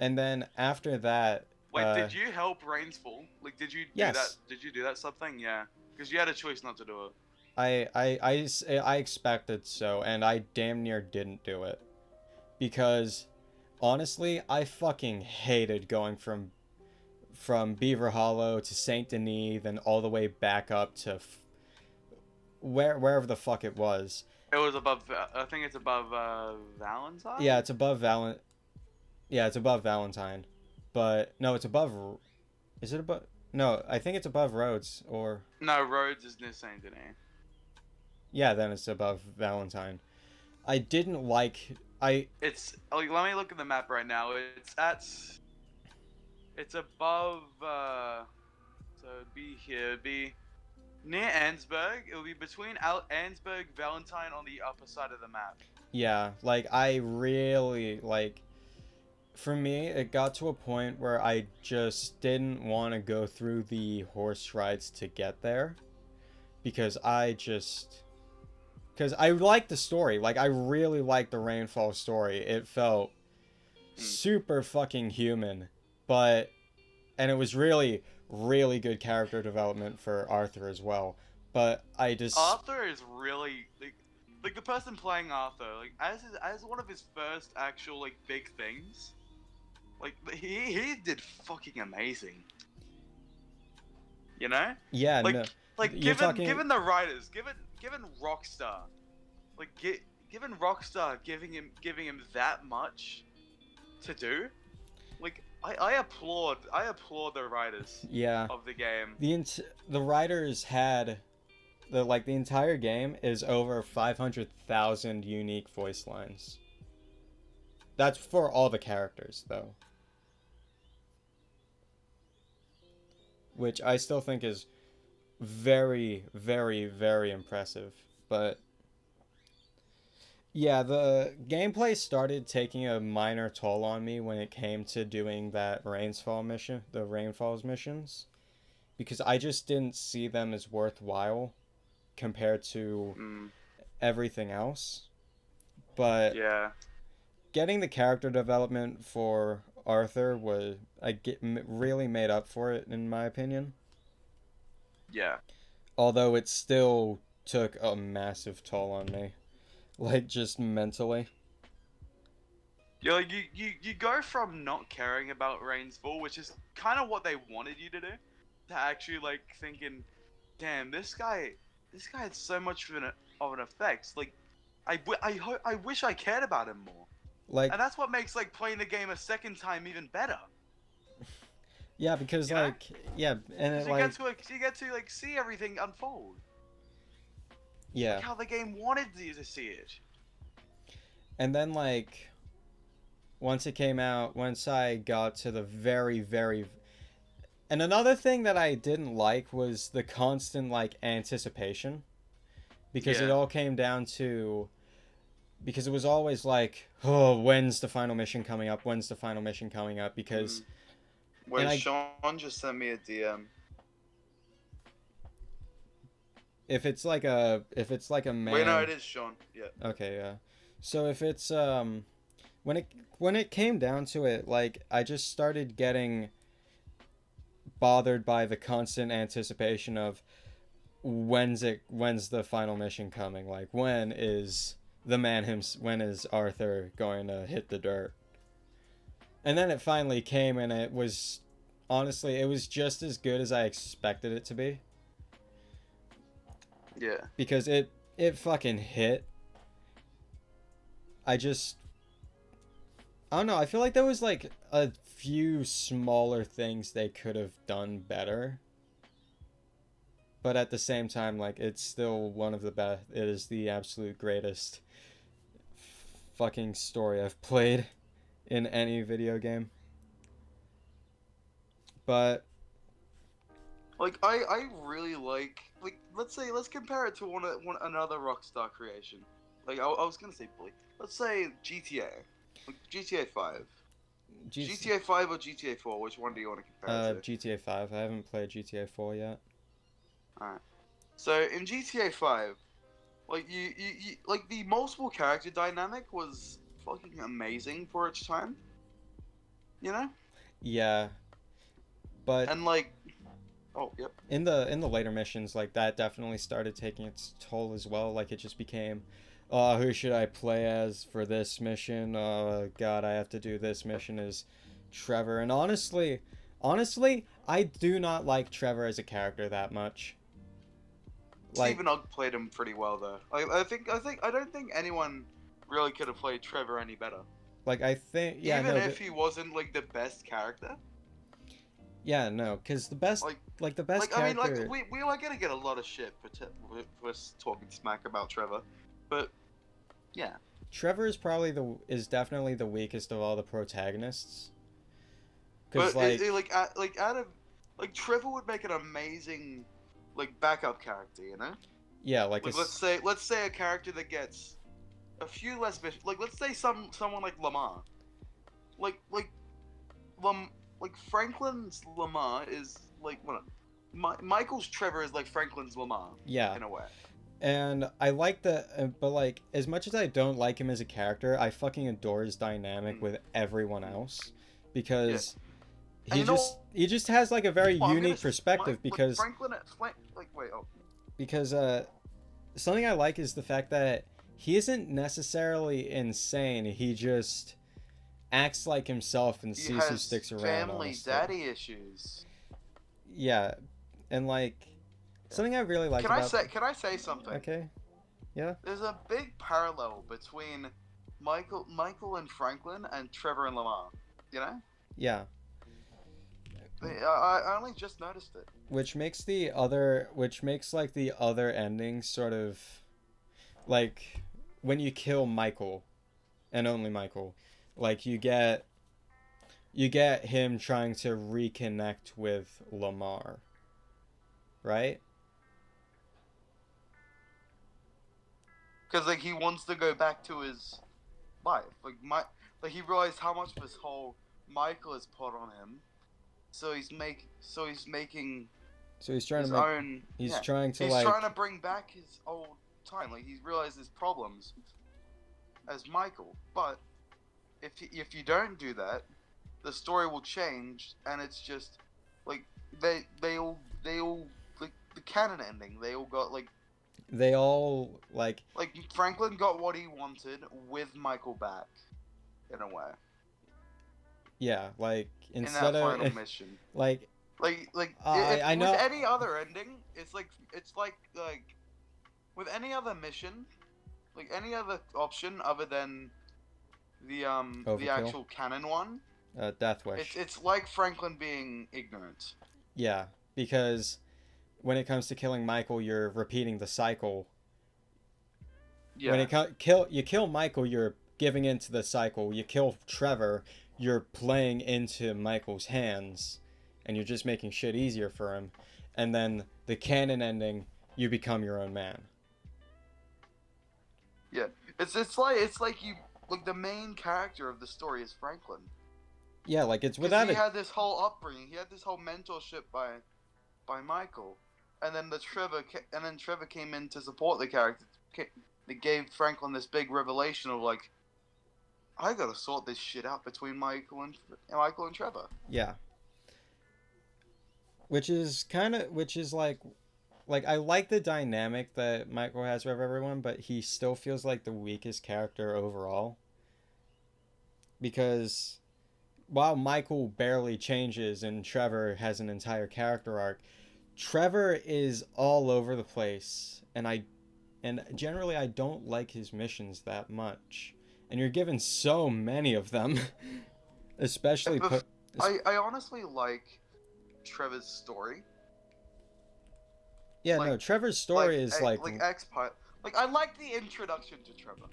S2: And then after that
S1: Wait, did you help Rainsfall? Like, did you do
S2: yes.
S1: that? Did you do that something? Yeah, because you had a choice not to do it.
S2: I expected so, and I damn near didn't do it because honestly, I fucking hated going from Beaver Hollow to Saint Denis, then all the way back up to wherever the fuck it was.
S1: It was above. I think it's above Valentine.
S2: Yeah, it's above Yeah, it's above Valentine, but no, it's above. Is it above? No, I think it's above Rhodes or.
S1: No, Rhodes is near Saint Denis.
S2: Yeah, then it's above Valentine. I didn't like. I.
S1: It's like, let me look at the map right now. It's above. So it'd be here. It'd be near Ansberg. It will be between Ansberg, Valentine on the upper side of the map.
S2: Yeah, like I really like. For me, it got to a point where I just didn't want to go through the horse rides to get there, because I liked the story. Like, I really liked the Rainfall story. It felt super fucking human, and it was really, really good character development for Arthur as well. But
S1: Arthur is really like the person playing Arthur, like as one of his first actual like big things. Like he did fucking amazing. You know?
S2: Yeah,
S1: like
S2: no.
S1: like given the writers, given Rockstar, like given Rockstar giving him that much to do, like I applaud the writers
S2: Yeah.
S1: of the game.
S2: The writers had the entire game is over 500,000 unique voice lines. That's for all the characters though. Which I still think is very, very, very impressive. But yeah, the gameplay started taking a minor toll on me when it came to doing the Rainfalls missions, because I just didn't see them as worthwhile compared to everything else. But
S1: yeah,
S2: getting the character development for Arthur really made up for it, in my opinion.
S1: Yeah.
S2: Although it still took a massive toll on me, like just mentally.
S1: Yeah, like you go from not caring about Rainsfall, which is kind of what they wanted you to do, to actually like thinking, damn, this guy had so much of an effect. Like, I wish I cared about him more.
S2: Like,
S1: and that's what makes like playing the game a second time even better.
S2: Yeah, because
S1: you know?
S2: And it,
S1: you get to like see everything unfold.
S2: Yeah.
S1: Like how the game wanted you to see it.
S2: And then like once it came out, once I got to the very, very... And another thing that I didn't like was the constant like anticipation. Because it all came down to... Because it was always like, oh, when's the final mission coming up? When's the final mission coming up? Because...
S1: Wait, Sean just sent me a DM.
S2: If it's like a man...
S1: Wait, no, it is Sean. Yeah.
S2: Okay, yeah. So if it's when it came down to it, like I just started getting bothered by the constant anticipation of when's the final mission coming? Like when is Arthur going to hit the dirt? And then it finally came, and it was just as good as I expected it to be.
S1: Yeah.
S2: Because it fucking hit. I don't know, I feel like there was like a few smaller things they could have done better. But at the same time, like, it's still one of the best. It is the absolute greatest fucking story I've played in any video game. But
S1: like I really like let's compare it to another Rockstar creation. Like I was gonna say Bully. Let's say GTA, like GTA 5. GTA 5 or GTA 4? Which one do you want to compare it to?
S2: GTA 5. I haven't played GTA 4 yet.
S1: Alright. So in GTA 5, like you like the multiple character dynamic was fucking amazing for its time. You know?
S2: Yeah. But
S1: and like oh, yep.
S2: In the later missions, like that definitely started taking its toll as well. Like it just became oh, who should I play as for this mission? Oh God, I have to do this mission as Trevor. And honestly, I do not like Trevor as a character that much.
S1: Stephen
S2: Like,
S1: Ogg played him pretty well though. I don't think anyone really could have played Trevor any better.
S2: I think, yeah,
S1: Even
S2: no,
S1: if he wasn't like the best character.
S2: yeah, no, because
S1: Like,
S2: the best
S1: I mean,
S2: character,
S1: we are gonna get a lot of shit for talking smack about Trevor, but yeah.
S2: Trevor is is definitely the weakest of all the protagonists. Because
S1: But out of like Trevor would make an amazing like backup character, you know?
S2: yeah,
S1: Like let's say a character that gets a few less like let's say someone like Lamar. Like Lam like Franklin's Lamar is like what Michael's Trevor is like Franklin's Lamar
S2: yeah.
S1: in a way.
S2: And I like but like, as much as I don't like him as a character, I fucking adore his dynamic with everyone else, because
S1: And you know
S2: he just has like a very
S1: what,
S2: unique perspective, because
S1: wait, oh,
S2: because something I like is the fact that he isn't necessarily insane. He just acts like himself and
S1: he
S2: sees who
S1: has
S2: sticks around.
S1: family
S2: Honestly.
S1: daddy issues.
S2: Yeah, and like something I really like about.
S1: Can I say something?
S2: Okay. Yeah.
S1: There's a big parallel between Michael and Franklin and Trevor and Lamar. You know?
S2: Yeah.
S1: I only just noticed it.
S2: Which makes like the other ending sort of like when you kill Michael and only Michael, like you get him trying to reconnect with Lamar, right?
S1: Because like he wants to go back to his life. Like he realized how much of his whole Michael has put on him. So he's making
S2: So he's trying
S1: his
S2: to make
S1: own.
S2: he's trying to
S1: He's
S2: like
S1: trying to bring back his old time. Like he's realized his problems as Michael. But if you don't do that, the story will change, and it's just like they all like the canon ending. They all got like Franklin got what he wanted with Michael back, in a way.
S2: yeah, like
S1: In
S2: instead
S1: that
S2: of
S1: final mission.
S2: like I know
S1: with any other ending, it's like with any other mission, like any other option other than the
S2: Overkill.
S1: actual canon one.
S2: Death Wish.
S1: It's like Franklin being ignorant.
S2: Yeah, because when it comes to killing Michael, you're repeating the cycle.
S1: Yeah.
S2: When you kill Michael, you're giving into the cycle. You kill Trevor, you're playing into Michael's hands, and you're just making shit easier for him. And then the canon ending, you become your own man.
S1: Yeah, it's like you like the main character of the story is Franklin.
S2: Yeah, like it's
S1: He had this whole upbringing. He had this whole mentorship by Michael, and then Trevor came in to support the character. It gave Franklin this big revelation of like, I gotta sort this shit out between Michael and Trevor.
S2: Yeah. Which is like I like the dynamic that Michael has with everyone, but he still feels like the weakest character overall. Because while Michael barely changes and Trevor has an entire character arc, Trevor is all over the place, and generally I don't like his missions that much. And you're given so many of them. Especially
S1: I honestly like Trevor's story.
S2: Yeah, no, Trevor's story is like
S1: X-Pilot. Like I like the introduction to Trevor.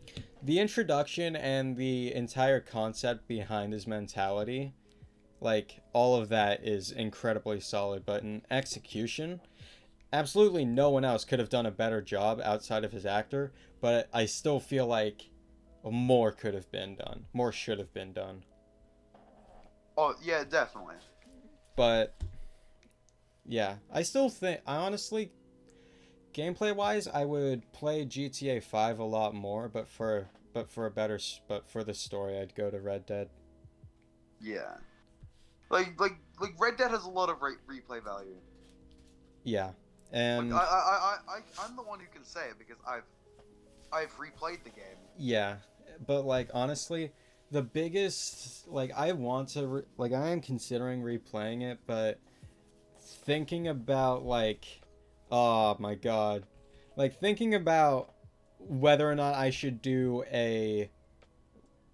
S2: The introduction and the entire concept behind his mentality, like all of that is incredibly solid, but in execution, absolutely no one else could have done a better job outside of his actor, but I still feel like more could have been done. More should have been done.
S1: Oh, yeah, definitely.
S2: But yeah, I honestly, gameplay wise, I would play GTA 5 a lot more, but for the story, I'd go to Red Dead.
S1: Yeah. Like Red Dead has a lot of replay value.
S2: Yeah. And
S1: I'm the one who can say it because I've replayed the game.
S2: Yeah, but like honestly, the biggest like I want to like I am considering replaying it, but thinking about like, oh my god, like thinking about whether or not I should do a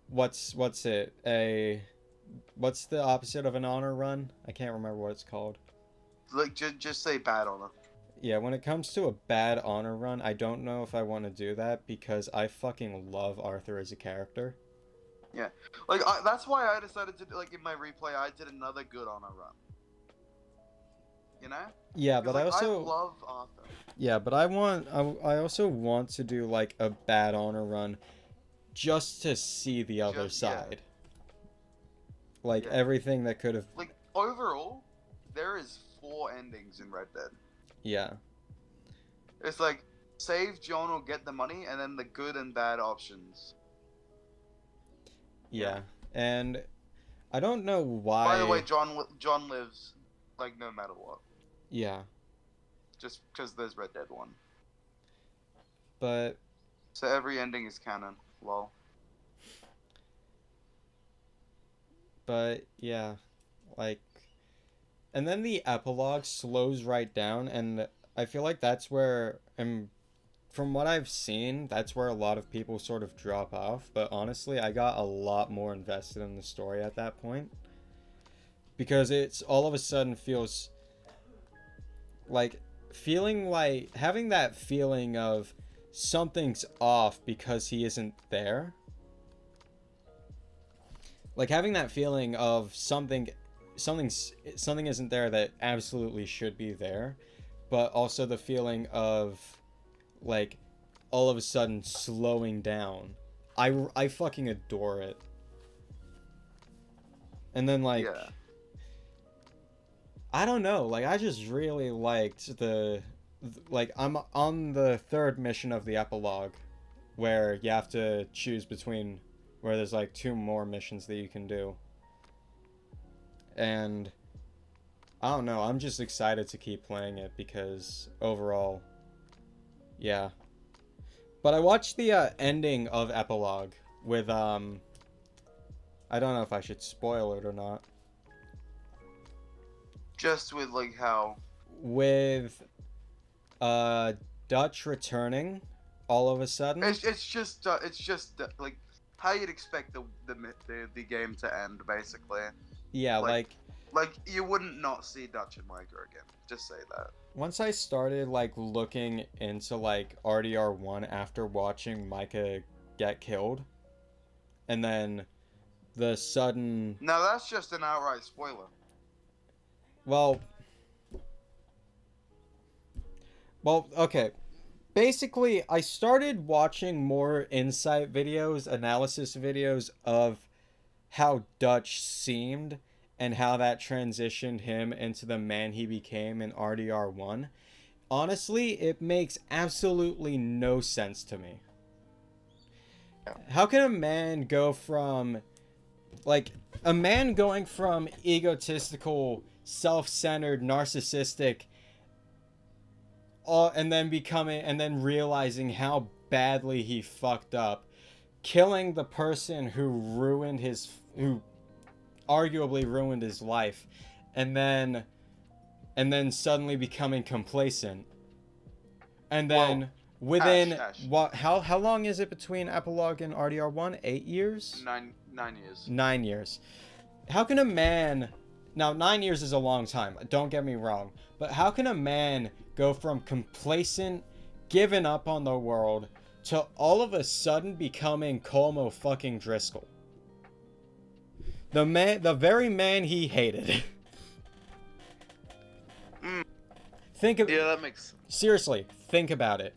S2: what's it a what's the opposite of an honor run? I can't remember what it's called.
S1: Like, just say bad on it.
S2: Yeah, when it comes to a bad honor run, I don't know if I want to do that because I fucking love Arthur as a character.
S1: Yeah, like that's why I decided to like in my replay I did another good honor run. You know?
S2: Yeah,
S1: Because
S2: but I
S1: like I
S2: also
S1: love Arthur.
S2: yeah, but I also want to do like a bad honor run just to see the other side. Like
S1: Yeah.
S2: everything that could have
S1: Like overall, there is 4 endings in Red Dead.
S2: yeah.
S1: It's like save John or get the money, and then the good and bad options.
S2: Yeah. And I don't know why.
S1: By the way, John lives like no matter what.
S2: Yeah.
S1: Just because there's Red Dead 1.
S2: But
S1: So every ending is canon. Lol.
S2: but yeah, like and then the epilogue slows right down and I feel like that's where and from what I've seen, that's where a lot of people sort of drop off, but honestly, I got a lot more invested in the story at that point because it's all of a sudden feels like feeling like having that feeling of something's off because he isn't there. Like having that feeling of something isn't there that absolutely should be there, but also the feeling of like all of a sudden slowing down. I fucking adore it. And then like
S1: Yeah.
S2: I don't know, like I just really liked the like I'm on the 3rd mission of the epilogue where you have to choose between where there's like 2 more missions that you can do. And I don't know, I'm just excited to keep playing it because overall yeah. But I watched the ending of epilogue with I don't know if I should spoil it or not.
S1: Just with like how
S2: With Dutch returning all of a sudden.
S1: it's just like how you'd expect the game to end basically.
S2: Yeah, like
S1: you wouldn't not see Dutch and Micah again. Just say that.
S2: once I started like looking into like RDR1 after watching Micah get killed and then the sudden
S1: No, that's just an outright spoiler.
S2: well okay. Basically, I started watching more insight videos, analysis videos of how Dutch seemed and how that transitioned him into the man he became in RDR1. Honestly, it makes absolutely no sense to me. How can a man go from like a man going from egotistical, self-centered, narcissistic and then realizing how badly he fucked up, killing the person who arguably ruined his life, and then suddenly becoming complacent, and then within
S1: Ash.
S2: what how long is it between epilogue and RDR1? 8 years?
S1: 9 years.
S2: 9 years. How can a man now 9 years is a long time, don't get me wrong, but how can a man go from complacent, giving up on the world, to all of a sudden becoming Colmo fucking Driscoll? The very man he hated. Think of
S1: Yeah, that makes
S2: seriously, think about it.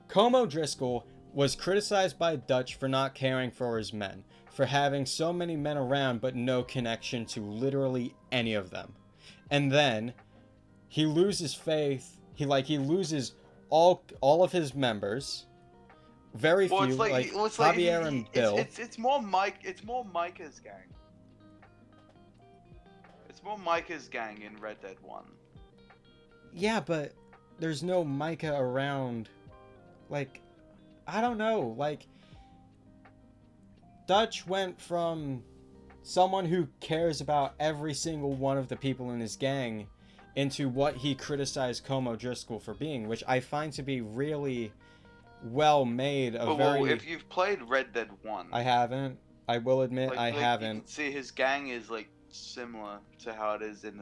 S2: Como Driscoll was criticized by Dutch for not caring for his men, for having so many men around but no connection to literally any of them. And then he loses faith. He loses all of his members. Very few, Javier and Bill.
S1: It's more Micah's gang. It's more Micah's gang in Red Dead 1.
S2: Yeah, but there's no Micah around. Like, I don't know, like Dutch went from someone who cares about every single one of the people in his gang into what he criticized Como Driscoll for being, which I find to be really well made.
S1: Well, if you've played Red Dead 1,
S2: I haven't. I will admit I
S1: you
S2: haven't.
S1: can see his gang is like similar to how it is in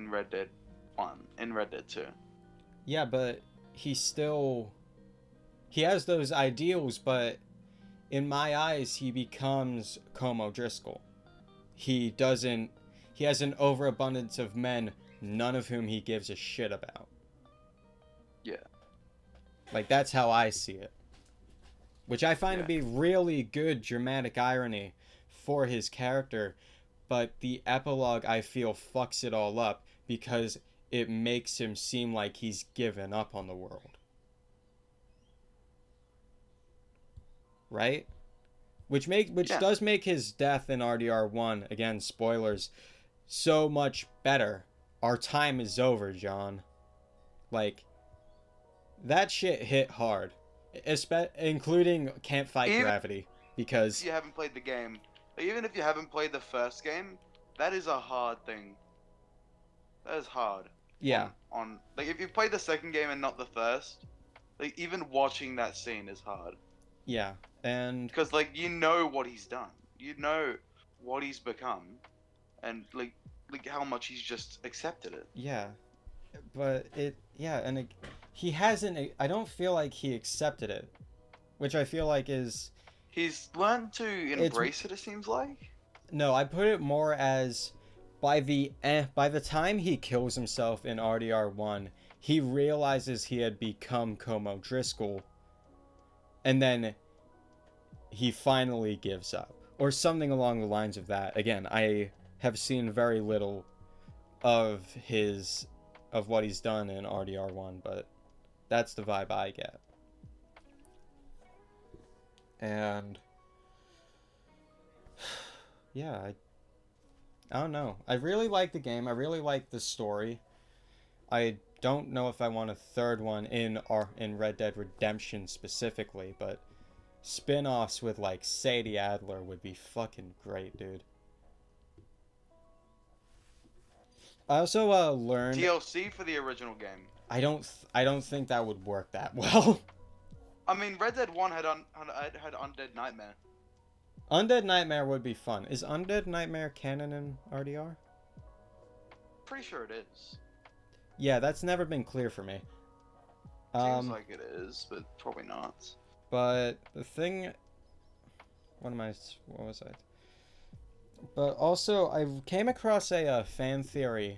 S1: Red Dead 1, in Red Dead 2.
S2: Yeah, but he has those ideals, but in my eyes he becomes Como Driscoll. He has an overabundance of men, none of whom he gives a shit about.
S1: Yeah.
S2: Like, that's how I see it. Which I find to be really good dramatic irony for his character, but the epilogue, I feel, fucks it all up because it makes him seem like he's given up on the world. Right? Which does make his death in RDR1, again, spoilers, so much better. Our time is over, John. Like, that shit hit hard. Including Can't Fight Gravity. Because
S1: if you haven't played the game, even if you haven't played the first game, that is a hard thing. That is hard.
S2: Yeah.
S1: Like, if you played the second game and not the first, like, even watching that scene is hard.
S2: Yeah, and
S1: because like you know what he's done, you know what he's become, and like how much he's just accepted it.
S2: Yeah, but he hasn't. I don't feel like he accepted it, which I feel like is
S1: he's learned to embrace it. It seems like.
S2: No, I put it more as by the time he kills himself in RDR1, he realizes he had become Como Driscoll. And then he finally gives up. Or something along the lines of that. Again, I have seen very little of what he's done in RDR1, but that's the vibe I get. And yeah, I don't know. I really like the game. I really like the story. I don't know if I want a third one in Red Dead Redemption specifically, but spin-offs with like Sadie Adler would be fucking great, dude. I also learned
S1: DLC for the original game.
S2: I don't think that would work that well.
S1: I mean, Red Dead 1 had Undead Nightmare.
S2: Undead Nightmare would be fun. Is Undead Nightmare canon in RDR?
S1: Pretty sure it is.
S2: Yeah, that's never been clear for me.
S1: Seems like it is, but probably not.
S2: But the thing... What was I? But also, I came across a fan theory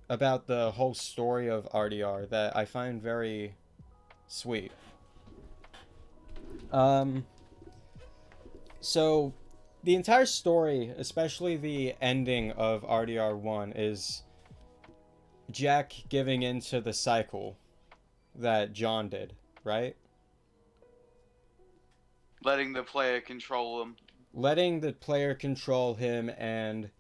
S2: about the whole story of RDR that I find very sweet. So, the entire story, especially the ending of RDR1, is Jack giving into the cycle that John did, right?
S1: Letting the player control him.
S2: Letting the player control him and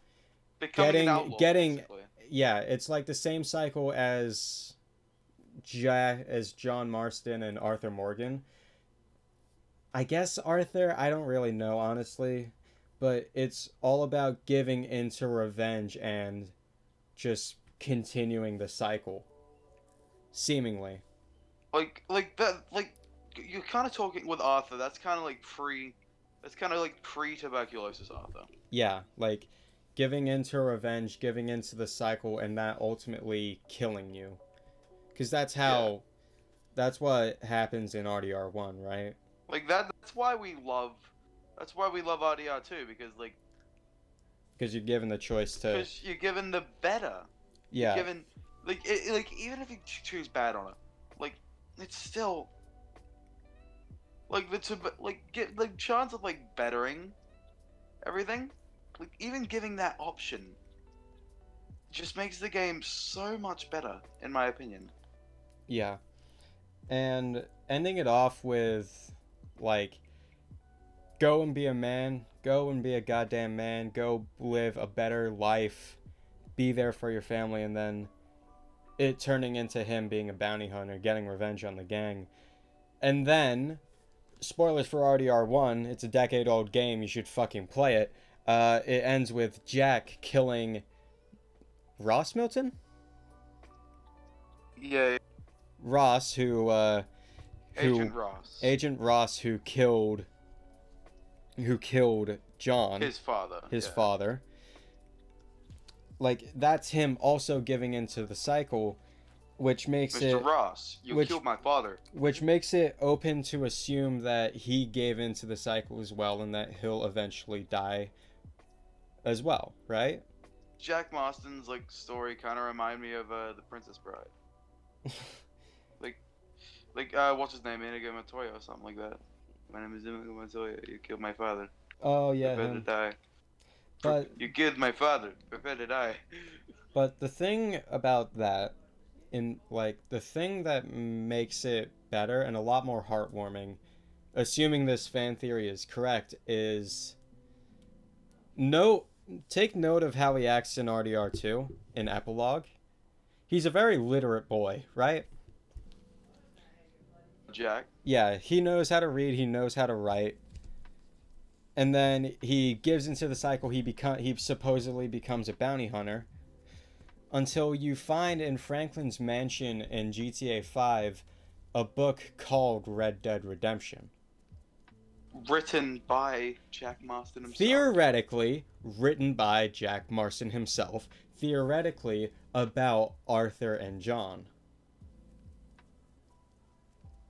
S1: becoming an outlaw, basically.
S2: Yeah, it's like the same cycle as John Marston and Arthur Morgan. I guess Arthur, I don't really know, honestly, but it's all about giving into revenge and just continuing the cycle, seemingly.
S1: Like that, like you're kind of talking with Arthur. That's kind of like pre-tuberculosis Arthur.
S2: Yeah, like giving into revenge, giving into the cycle, and that ultimately killing you, because that's what happens in RDR1, right?
S1: Like that's why we love RDR2, because
S2: you're given the choice to.
S1: Because you're given the better.
S2: Yeah.
S1: You're given even if you choose bad on it, like it's still like the chance of like bettering everything, like even giving that option just makes the game so much better, in my opinion.
S2: Yeah. And ending it off with like, go and be a man, go and be a goddamn man, go live a better life, be there for your family, and then it turning into him being a bounty hunter, getting revenge on the gang. And then spoilers for RDR1. It's a decade-old game. You should fucking play it. It ends with Jack killing Ross Milton?
S1: Yeah,
S2: Ross, who
S1: Agent Ross.
S2: Agent Ross, who killed John,
S1: His father.
S2: his
S1: yeah.
S2: father. Like, that's him also giving into the cycle, which makes
S1: Mr.
S2: it
S1: Ross, you killed my father.
S2: which makes it open to assume that he gave into the cycle as well, and that he'll eventually die as well, right?
S1: Jack Marston's like story kind of remind me of The Princess Bride. like what's his name, Inigo Montoya or something like that. My name is Inigo Montoya. You killed my father.
S2: Oh yeah,
S1: Prepare to
S2: him.
S1: die.
S2: But
S1: You killed my father. Prepare to die.
S2: but the thing about that, the thing that makes it better and a lot more heartwarming, assuming this fan theory is correct, is take note of how he acts in RDR2 in Epilogue. He's a very literate boy, right?
S1: Jack.
S2: Yeah, he knows how to read, he knows how to write. And then he gives into the cycle, he supposedly becomes a bounty hunter. Until you find in Franklin's mansion in GTA 5 a book called Red Dead Redemption.
S1: Written by Jack Marston himself.
S2: Theoretically, written by Jack Marston himself. Theoretically, about Arthur and John.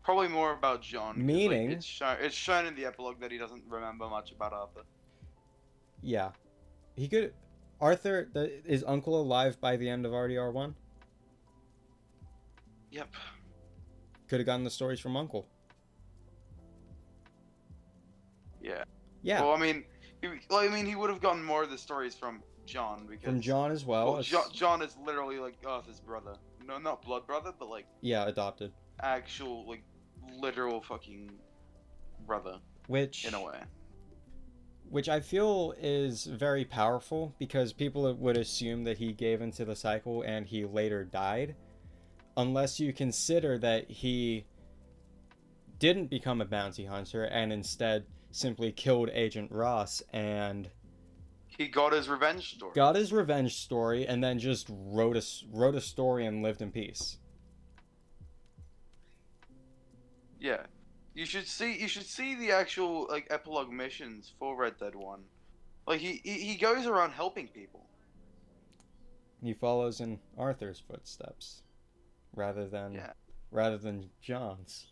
S1: Probably more about John.
S2: Meaning...
S1: Like, it's shown in the epilogue that he doesn't remember much about Arthur.
S2: Yeah. He could... Arthur, is Uncle alive by the end of RDR1?
S1: Yep.
S2: Could have gotten the stories from Uncle.
S1: Yeah.
S2: Yeah.
S1: Well, I mean, he would have gotten more of the stories from John because
S2: from John as well.
S1: Well, John is literally like Arthur's brother. No, not blood brother, but like.
S2: Yeah, adopted.
S1: Actual like, literal fucking brother.
S2: Which.
S1: In a way.
S2: Which I feel is very powerful because people would assume that he gave into the cycle and he later died. Unless you consider that he didn't become a bounty hunter and instead simply killed Agent Ross and...
S1: He got his revenge story.
S2: Got his revenge story and then just wrote a story and lived in peace.
S1: Yeah. You should see the actual like epilogue missions for Red Dead 1. Like he goes around helping people.
S2: He follows in Arthur's footsteps rather than John's.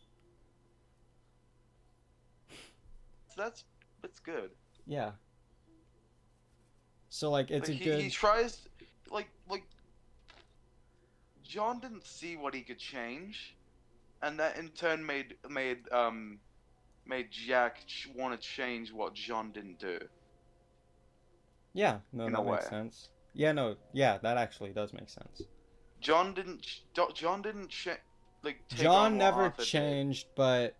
S1: So that's good.
S2: Yeah. So like it's
S1: like,
S2: a good
S1: he tries like John didn't see what he could change, and that in turn made Jack want to change what John didn't do.
S2: Yeah, no, that makes sense. Yeah, no, yeah, that actually does make sense.
S1: John didn't like take
S2: John
S1: on
S2: never
S1: Arthur
S2: changed, but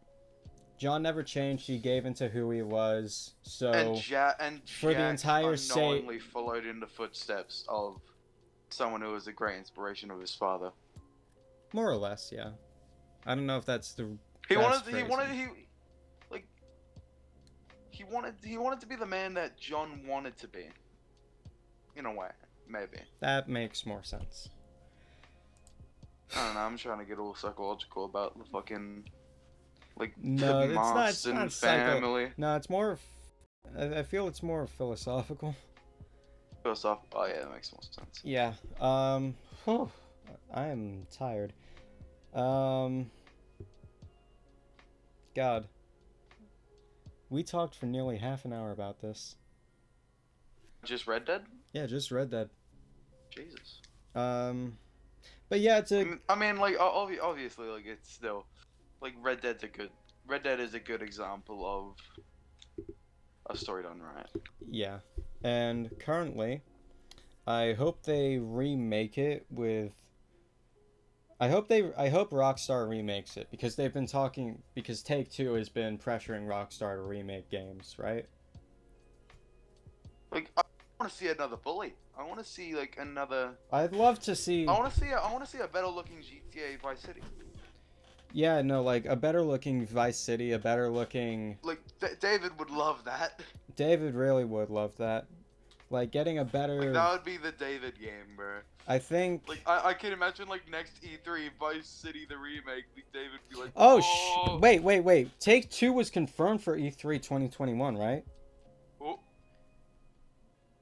S2: John never changed. He gave into who he was. So
S1: and Jack
S2: for the entire
S1: unknowingly followed in the footsteps of someone who was a great inspiration of his father.
S2: More or less, yeah. I don't know if that's the
S1: he wanted to be the man that John wanted to be. In a way, maybe.
S2: That makes more sense.
S1: I don't know, I'm trying to get all psychological about the fucking like
S2: no,
S1: it's not family.
S2: No, it's more I feel it's more philosophical.
S1: Philosophical. Oh yeah, that makes more sense.
S2: Yeah. I am tired. God. We talked for nearly half an hour about this.
S1: Just Red Dead?
S2: Yeah, just Red Dead.
S1: Jesus.
S2: But yeah, it's a...
S1: I mean, like, obviously, like, it's still... Like, Red Dead is a good example of a story done right.
S2: Yeah. And currently, I hope they remake it with... I hope Rockstar remakes it, because they've been talking... Because Take-Two has been pressuring Rockstar to remake games, right?
S1: Like, I want to see another Bully. I want to see, like, another...
S2: I'd love to see...
S1: I want to see a better looking GTA Vice City.
S2: Yeah, no, like a better looking Vice City, a better looking.
S1: Like David would love that.
S2: David really would love that. Like getting a
S1: Like
S2: better.
S1: that would be the David game, bro.
S2: I think.
S1: Like I can imagine like next E3 Vice City the remake, like, David would be like,
S2: Oh,
S1: oh,
S2: wait. Take Two was confirmed for E3 2021, right?
S1: oh.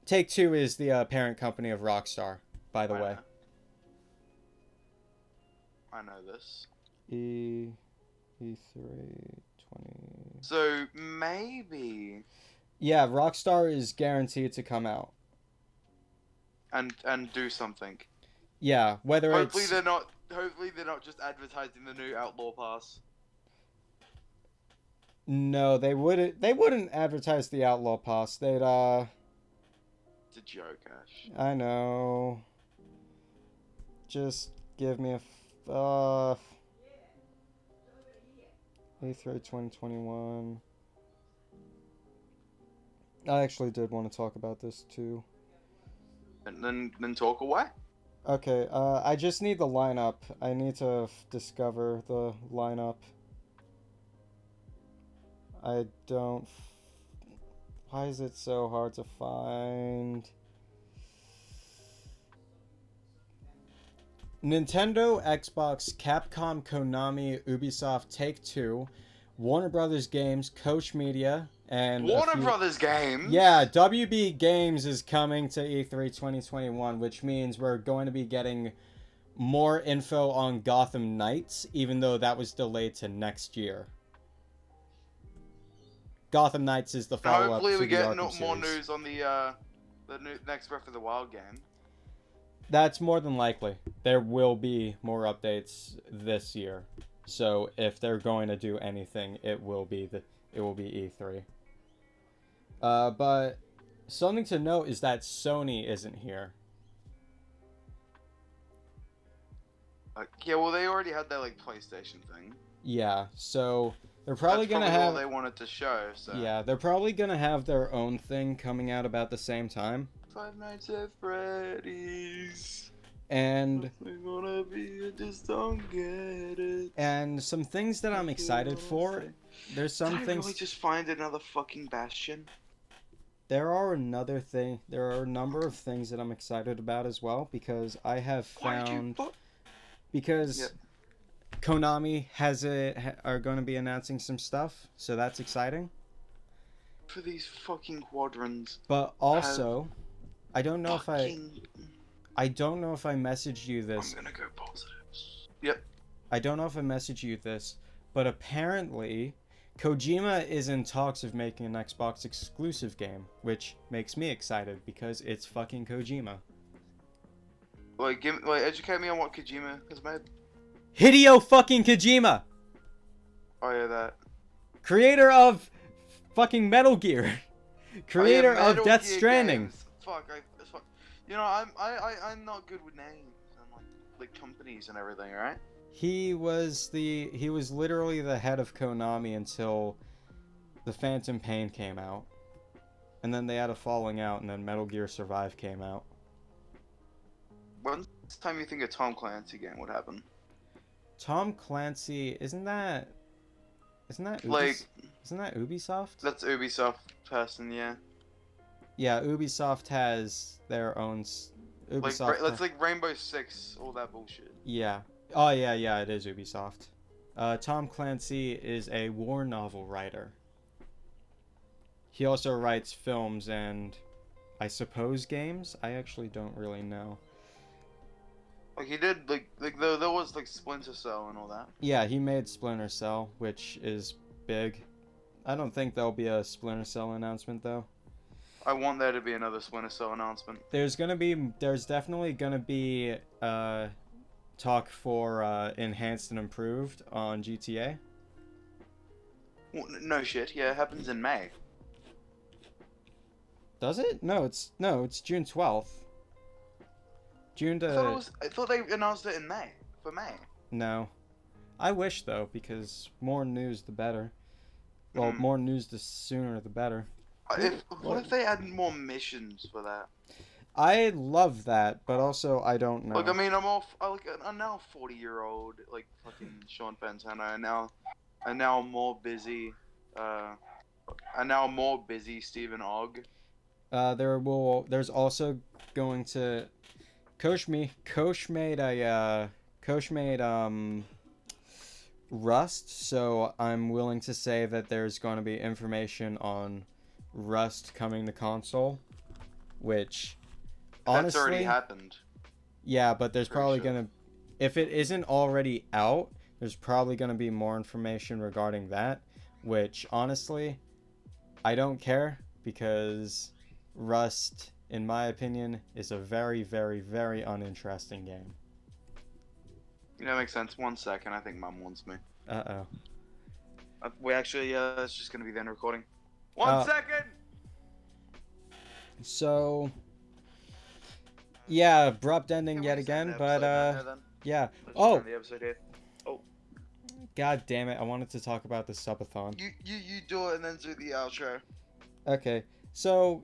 S2: Take Two is the parent company of Rockstar, by the way.
S1: I know this.
S2: E E3 20.
S1: So maybe
S2: Yeah, Rockstar is guaranteed to come out.
S1: and do something.
S2: Yeah, whether
S1: Hopefully
S2: it's
S1: they're not. Hopefully they're not just advertising the new Outlaw Pass.
S2: no, they wouldn't. They wouldn't advertise the Outlaw Pass. They'd.
S1: It's a joke, Ash.
S2: I know. Just give me a. E3 2021. I actually did want to talk about this too.
S1: And then talk away.
S2: Okay, I just need the lineup. I need to discover the lineup. I don't. Why is it so hard to find? Nintendo, Xbox, Capcom, Konami, Ubisoft, Take-Two, Warner Brothers Games, Koch Media, and
S1: Warner Brothers Games.
S2: Yeah, WB Games is coming to E3 2021, which means we're going to be getting more info on Gotham Knights, even though that was delayed to next year. Gotham Knights is the follow-up to the Arkham
S1: Hopefully we get more
S2: series.
S1: news on the next Breath of the Wild game.
S2: That's more than likely. There will be more updates this year. So if they're going to do anything, it will be E3. But something to note is that Sony isn't here.
S1: Yeah, well, they already had their like PlayStation thing.
S2: Yeah, so they're probably
S1: That's
S2: gonna
S1: probably
S2: have.
S1: all they wanted to show. So.
S2: Yeah, they're probably gonna have their own thing coming out about the same time.
S1: Five Nights at Freddy's.
S2: And
S1: We're gonna be, just don't get it.
S2: And some things that I'm excited for. There's some
S1: Did
S2: things.
S1: I really just find another fucking Bastion?
S2: There are a number of things that I'm excited about as well because I have found because
S1: Yep.
S2: Konami are going to be announcing some stuff, so that's exciting.
S1: For these fucking quadrants.
S2: But also, I don't know if
S1: Fucking...
S2: I don't know if I messaged you this.
S1: I'm gonna go positives. Yep.
S2: I don't know if I messaged you this, but apparently Kojima is in talks of making an Xbox exclusive game, which makes me excited because it's fucking Kojima.
S1: Like, educate me on what Kojima has made.
S2: Hideo fucking Kojima!
S1: Oh yeah, that.
S2: Creator of fucking Metal Gear. Creator
S1: Oh, yeah,
S2: of
S1: Metal
S2: Death
S1: Gear
S2: Stranding.
S1: games. Fuck. You know, I'm not good with names and like companies and everything, right?
S2: He was literally the head of Konami until the Phantom Pain came out. And then they had a falling out and then Metal Gear Survive came out.
S1: When's the time you think a Tom Clancy game would happen?
S2: Tom Clancy, isn't that
S1: Like,
S2: isn't that Ubisoft?
S1: that's Ubisoft person, yeah.
S2: Yeah, Ubisoft has their own Ubisoft.
S1: That's like Rainbow Six, all that bullshit.
S2: Yeah. Oh yeah, it is Ubisoft. Tom Clancy is a war novel writer. He also writes films and, I suppose, games. I actually don't really know.
S1: Like he did, there was like Splinter Cell and all that.
S2: Yeah, he made Splinter Cell, which is big. I don't think there'll be a Splinter Cell announcement though.
S1: I want there to be another Splinter Cell announcement.
S2: There's definitely gonna be talk for enhanced and improved on GTA.
S1: Well, no shit, yeah, it happens in May.
S2: Does it? No, it's June 12th.
S1: I thought they announced it in May. For May.
S2: No. I wish though, because more news the better. Well, more news the sooner the better.
S1: What if they add more missions for that?
S2: I love that, but also I don't
S1: Like, I
S2: know.
S1: mean, I'm now 40-year-old, like fucking Sean Pantana, and now I'm more busy. Uh, and now more busy Stephen Ogg.
S2: There's also going to Coach made Rust, so I'm willing to say that there's going to be information on Rust coming to console, which
S1: That's already
S2: honestly,
S1: happened.
S2: yeah, but there's
S1: Pretty
S2: probably
S1: sure.
S2: going to, if it isn't already out, there's probably going to be more information regarding that, which honestly, I don't care because Rust, in my opinion, is a very, very, very uninteresting game.
S1: Yeah, that makes sense. 1 second, I think Mum wants me.
S2: Uh
S1: We actually, it's just gonna be the end recording.
S2: oh.
S1: One second.
S2: So yeah, abrupt ending
S1: Can we
S2: yet
S1: just end
S2: again,
S1: the
S2: but
S1: episode now here then?
S2: yeah.
S1: Let's just
S2: Oh,
S1: end the episode here. Oh,
S2: god damn it! I wanted to talk about the subathon.
S1: you do it and then do the outro.
S2: Okay, so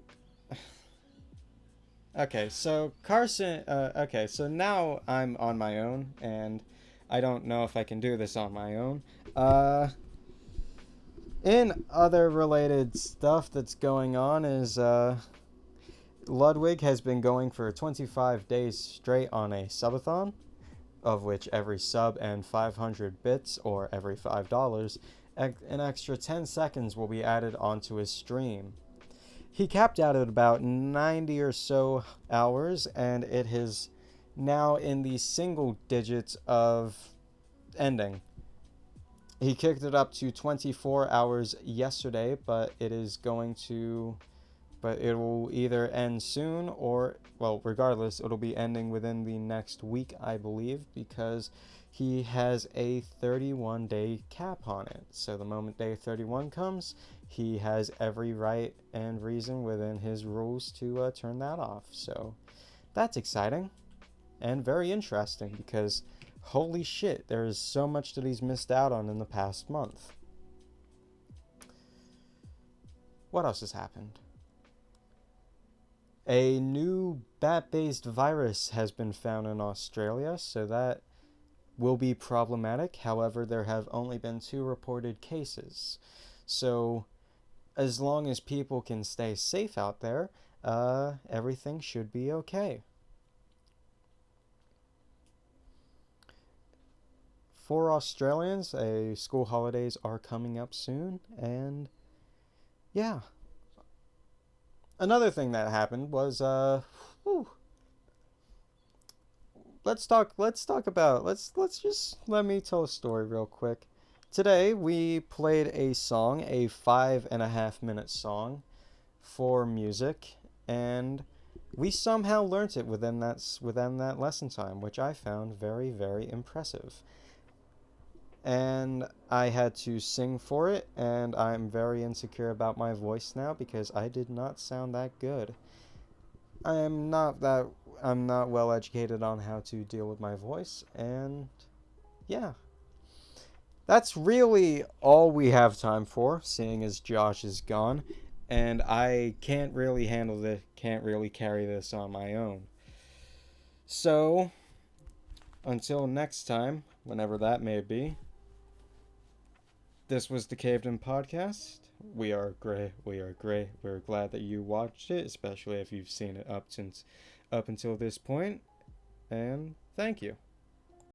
S2: so Carson. Okay, so now I'm on my own, and I don't know if I can do this on my own. In other related stuff that's going on is Ludwig has been going for 25 days straight on a subathon, of which every sub and 500 bits, or every $5, an extra 10 seconds will be added onto his stream. He capped out at about 90 or so hours, and it is now in the single digits of ending. He kicked it up to 24 hours yesterday, but it will either end soon or, well, regardless, it'll be ending within the next week, I believe, because he has a 31-day cap on it. So the moment day 31 comes, he has every right and reason within his rules to turn that off. So that's exciting and very interesting because holy shit, there is so much that he's missed out on in the past month. What else has happened? A new bat-based virus has been found in Australia, so that will be problematic. However, there have only been 2 reported cases. So, as long as people can stay safe out there, everything should be okay. For Australians, school holidays are coming up soon, and yeah. Another thing that happened was whew, let me tell a story real quick. Today we played a song, a 5.5 minute song for music, and we somehow learnt it within that lesson time, which I found very, very impressive. And I had to sing for it, and I'm very insecure about my voice now because I did not sound that good. I'm not that I'm not well educated on how to deal with my voice, and yeah. That's really all we have time for, seeing as Josh is gone, and I can't really carry this on my own. So, until next time, whenever that may be, this was the Caved In Podcast. We are great. We're glad that you watched it, especially if you've seen it up until this point. And thank you.